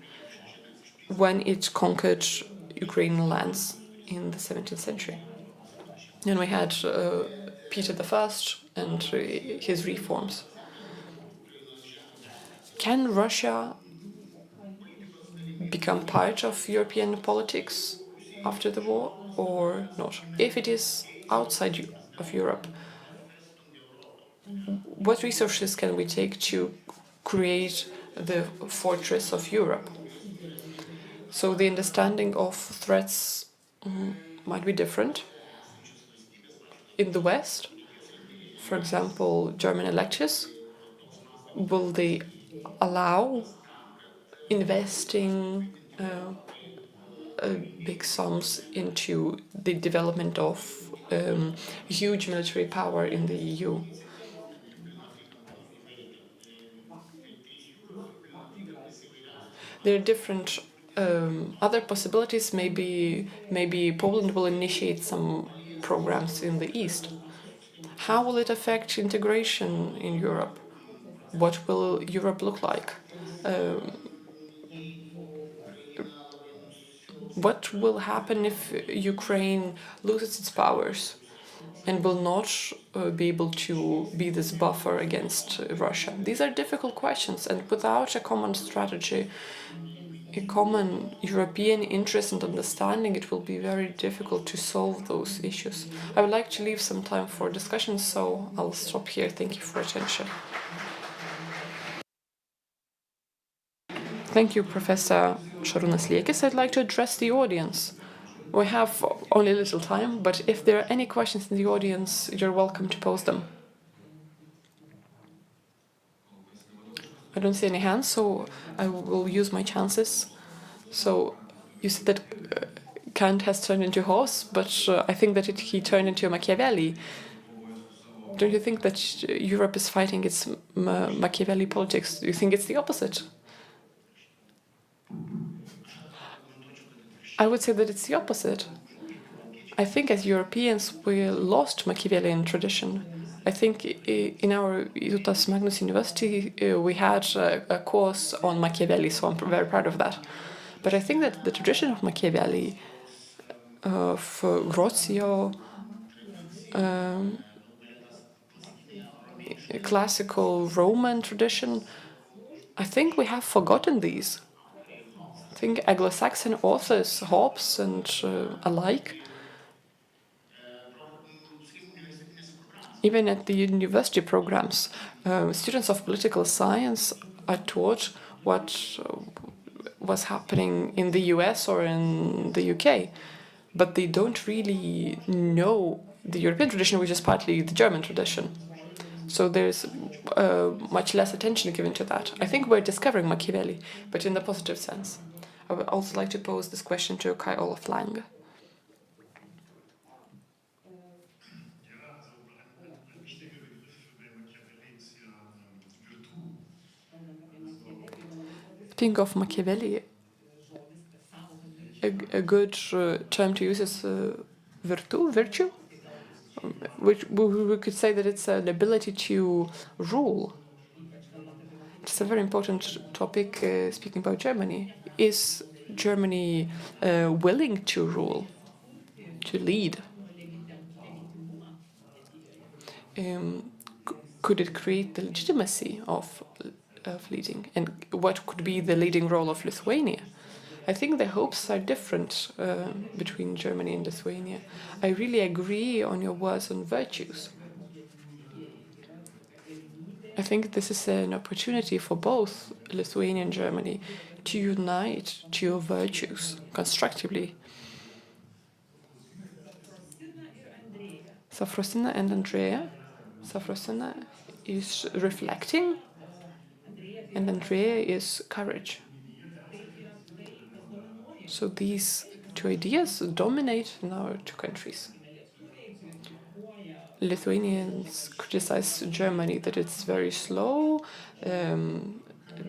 it conquered Ukrainian lands in the 17th century. And we had Peter I and his reforms. Can Russia become part of European politics after the war or not? If it is outside of Europe, what resources can we take to create the fortress of Europe? So the understanding of threats might be different. In the West, for example, German electors, will they allow investing big sums into the development of huge military power in the EU? There are different other possibilities. Maybe Poland will initiate some programs in the East. How will it affect integration in Europe? What will Europe look like? What will happen if Ukraine loses its powers and will not be able to be this buffer against Russia? These are difficult questions, and without a common strategy, a common European interest and understanding, it will be very difficult to solve those issues. I would like to leave some time for discussion, so I'll stop here. Thank you for attention. Thank you, Professor Šarūnas Liekis. I'd like to address the audience. We have only a little time, but if there are any questions in the audience, you're welcome to pose them. I don't see any hands, so I will use my chances. So you said that Kant has turned into a horse, but I think that he turned into a Machiavelli. Don't you think that Europe is fighting its Machiavelli politics? Do you think it's the opposite? I would say that it's the opposite. I think as Europeans we lost Machiavellian tradition. I think in our Jutas Magnus University we had a course on Machiavelli, so I'm very proud of that. But I think that the tradition of Machiavelli, of Grozio, classical Roman tradition, I think we have forgotten these. I think Anglo-Saxon authors, Hobbes and alike, even at the university programs, students of political science are taught what was happening in the US or in the UK, but they don't really know the European tradition, which is partly the German tradition. So there's much less attention given to that. I think we're discovering Machiavelli, but in the positive sense. I would also like to pose this question to Kai Olaf Lange. Think of Machiavelli. A good term to use is virtue, which we could say that it's an ability to rule. It's a very important topic speaking about Germany. Is Germany willing to rule, to lead? Could it create the legitimacy of leading? And what could be the leading role of Lithuania? I think the hopes are different between Germany and Lithuania. I really agree on your words on virtues. I think this is an opportunity for both Lithuania and Germany to unite to virtues constructively. Safrosina and Andrea. Safrosina is reflecting, and Andrea is courage. So these two ideas dominate in our two countries. Lithuanians criticize Germany that it's very slow,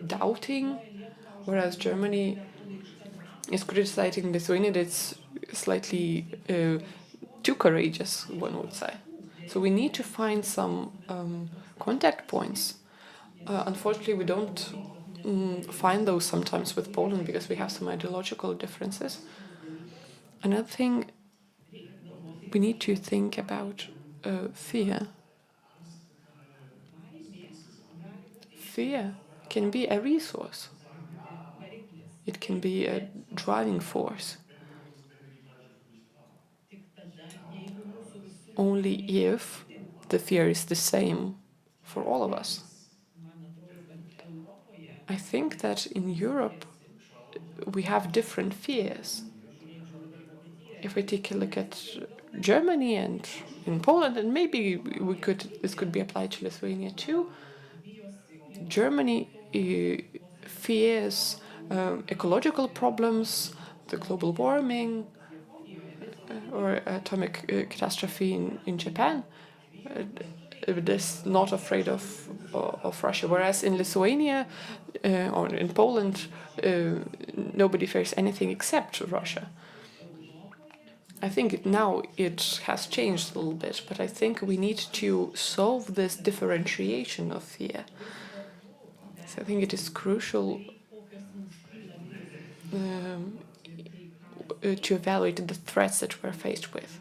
doubting, whereas Germany is criticizing Lithuania that it's slightly too courageous, one would say. So we need to find some contact points. Unfortunately, we don't find those sometimes with Poland because we have some ideological differences. Another thing we need to think about fear. Fear can be a resource. It can be a driving force. Only if the fear is the same for all of us. I think that in Europe we have different fears. If we take a look at Germany and in Poland, and maybe this could be applied to Lithuania too. Germany fears ecological problems, the global warming, or atomic catastrophe in Japan. It is not afraid of Russia, whereas in Lithuania or in Poland, nobody fears anything except Russia. I think now it has changed a little bit, but I think we need to solve this differentiation of fear. So I think it is crucial to evaluate the threats that we're faced with.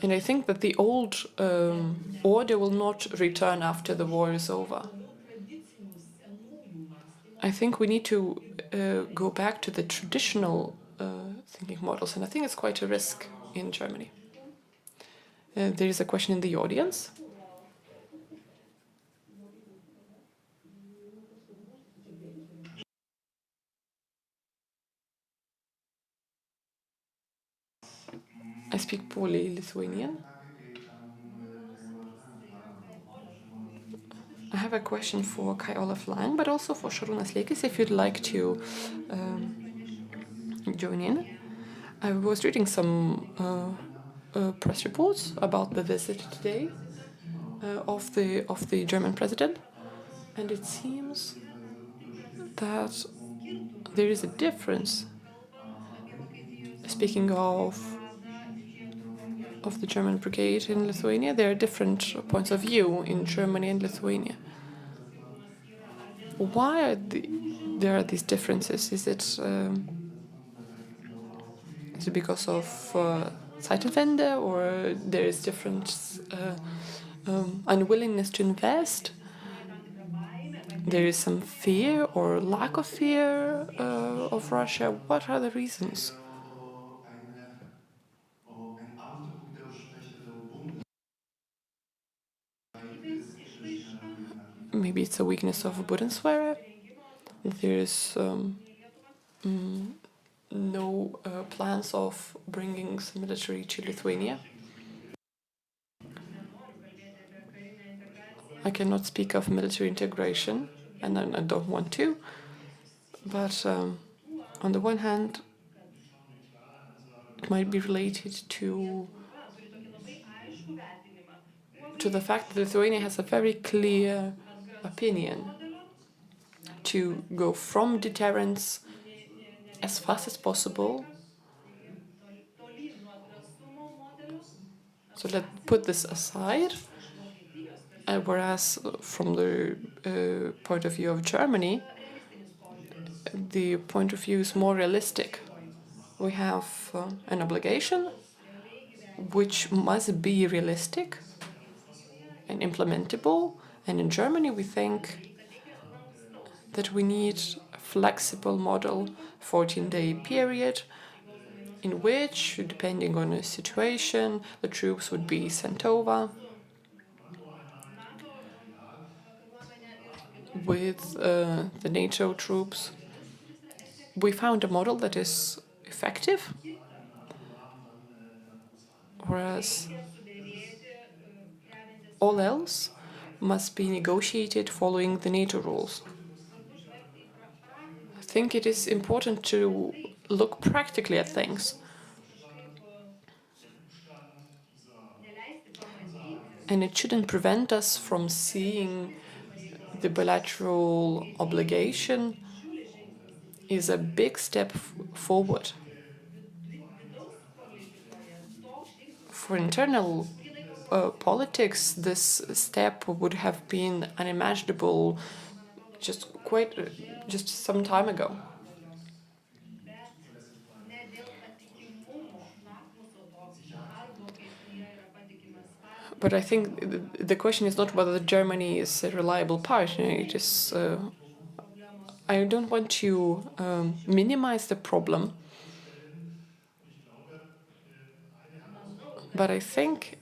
And I think that the old order will not return after the war is over. I think we need to go back to the traditional thinking models, and I think it's quite a risk in Germany. There is a question in the audience. I speak fully Lithuanian. I have a question for Kai Olaf Lang, but also for Šarūnas Liekis, if you'd like to join in. I was reading some press reports about the visit today of the German president, and it seems that there is a difference. Speaking of the German brigade in Lithuania, there are different points of view in Germany and Lithuania. Why are there are these differences? Is it because of Zeitenwende, or there is different unwillingness to invest? There is some fear or lack of fear of Russia. What are the reasons? Maybe it's a weakness of Bundeswehr. There's no plans of bringing some military to Lithuania. I cannot speak of military integration, and I don't want to. But on the one hand, it might be related to the fact that Lithuania has a very clear opinion to go from deterrence as fast as possible. So let's put this aside. Whereas from the point of view of Germany, the point of view is more realistic. We have an obligation which must be realistic and implementable. And in Germany, we think that we need a flexible model, 14-day period, in which, depending on the situation, the troops would be sent over with the NATO troops. We found a model that is effective, whereas all else must be negotiated following the NATO rules. I think it is important to look practically at things. And it shouldn't prevent us from seeing the bilateral obligation is a big step forward. For internal politics, this step would have been unimaginable just some time ago. But I think the question is not whether Germany is a reliable partner. It is. I don't want to minimize the problem, but I think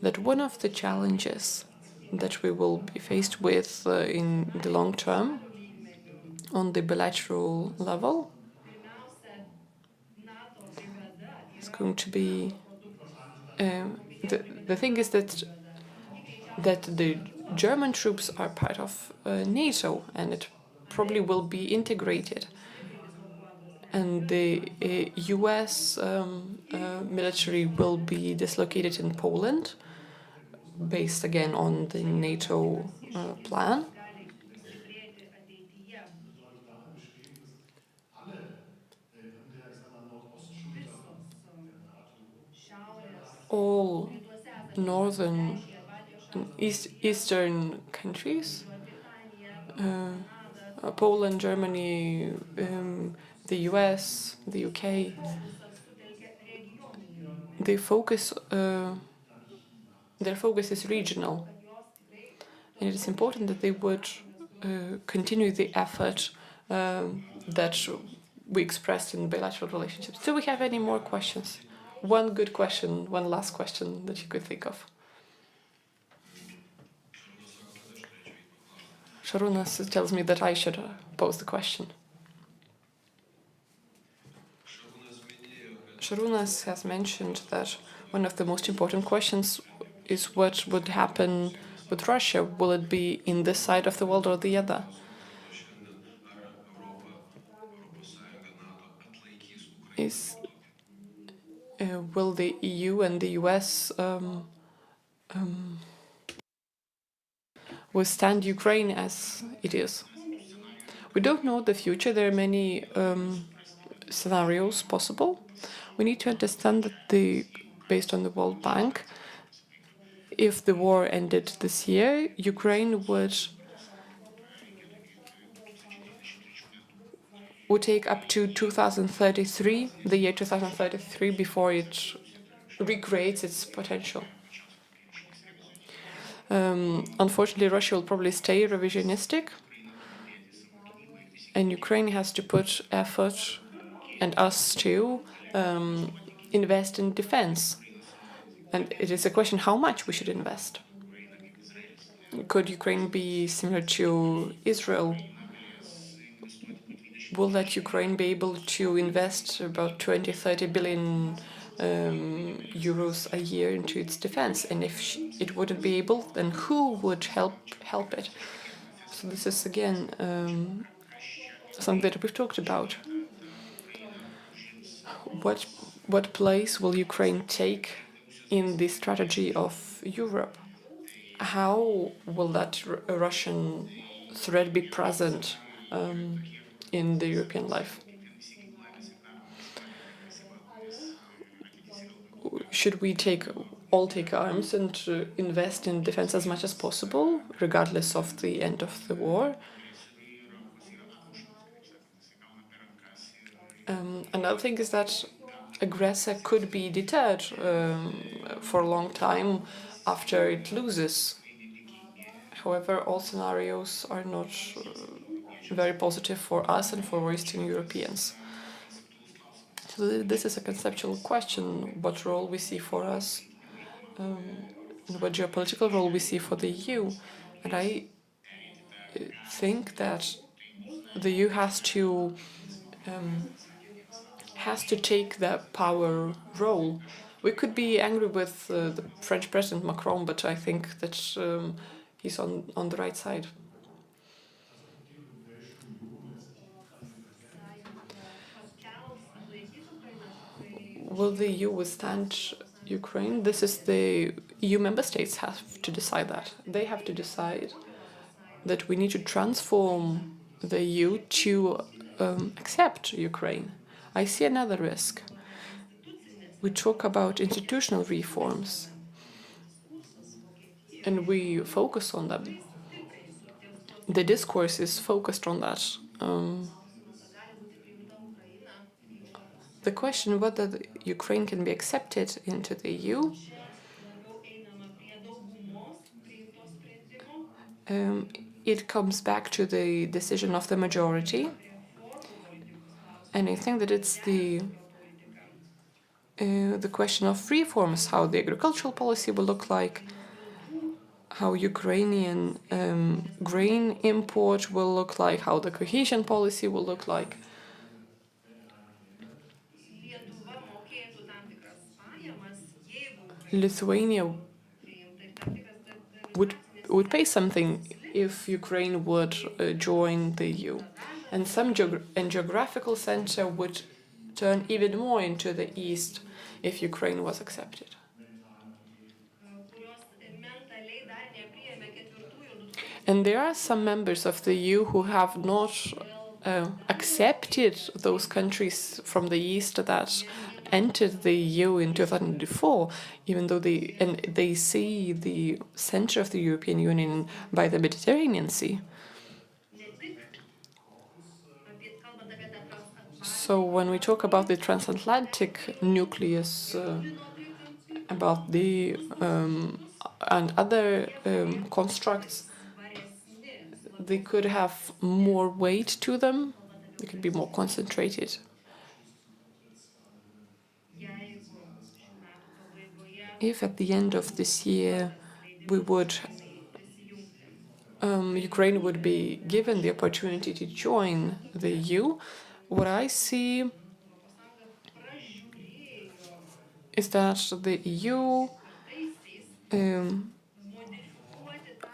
that one of the challenges that we will be faced with in the long term on the bilateral level is going to be the thing is that the German troops are part of NATO, and it probably will be integrated. And the US military will be dislocated in Poland, based again on the NATO plan. All northern and eastern countries, Poland, Germany, the US, the UK, their focus is regional. And it is important that they would continue the effort that we expressed in bilateral relationships. Do we have any more questions? One good question, one last question that you could think of. Šarūnas tells me that I should pose the question. Šarūnas has mentioned that one of the most important questions is what would happen with Russia. Will it be in this side of the world or the other? Will the EU and the US withstand Ukraine as it is? We don't know the future. There are many scenarios possible. We need to understand that based on the World Bank, if the war ended this year, Ukraine would take up to 2033, the year 2033, before it recreates its potential. Unfortunately, Russia will probably stay revisionistic, and Ukraine has to put effort, and us too, invest in defense. And it is a question how much we should invest. Could Ukraine be similar to Israel? Will that Ukraine be able to invest about 20-30 billion euros a year into its defense? And if it wouldn't be able, then who would help it? So this is again something that we've talked about. What place will Ukraine take in the strategy of Europe? How will that Russian threat be present in the European life? Should we all take arms and invest in defense as much as possible, regardless of the end of the war? Another thing is that aggressor could be deterred for a long time after it loses. However, all scenarios are not very positive for us and for Eastern Europeans. So this is a conceptual question, what role we see for us, and what geopolitical role we see for the EU. And I think that the EU has to take the power role. We could be angry with the French President Macron, but I think that he's on the right side. Will the EU withstand Ukraine? This is the EU member states have to decide that. They have to decide that we need to transform the EU to accept Ukraine. I see another risk. We talk about institutional reforms, and we focus on them. The discourse is focused on that. The question whether Ukraine can be accepted into the EU it comes back to the decision of the majority, and I think that it's the question of reforms, how the agricultural policy will look like, how Ukrainian grain import will look like, how the cohesion policy will look like. Lithuania would pay something if Ukraine would join the EU, and some geographical center would turn even more into the east if Ukraine was accepted. And there are some members of the EU who have not accepted those countries from the east that entered the EU in 2004, even though they see the center of the European Union by the Mediterranean Sea. So when we talk about the transatlantic nucleus, about the and other constructs, they could have more weight to them. They could be more concentrated. If at the end of this year Ukraine would be given the opportunity to join the EU, what I see is that the EU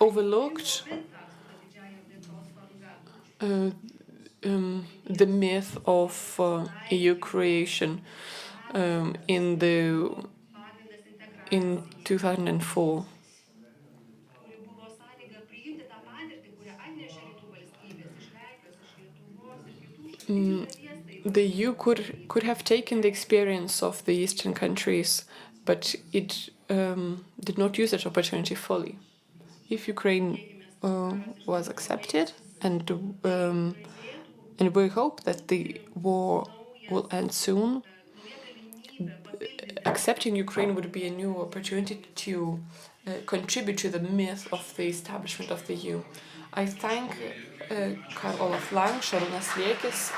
overlooked the myth of EU creation in 2004. The EU could have taken the experience of the Eastern countries, but it did not use that opportunity fully. If Ukraine was accepted, and we hope that the war will end soon, accepting Ukraine would be a new opportunity to contribute to the myth of the establishment of the EU. I thank Karl Olaf Lang, Šarūnas Liekis,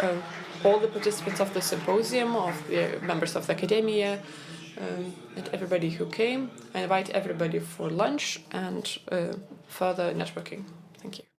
and all the participants of the symposium, of the members of the academia, and everybody who came. I invite everybody for lunch and further networking. Thank you.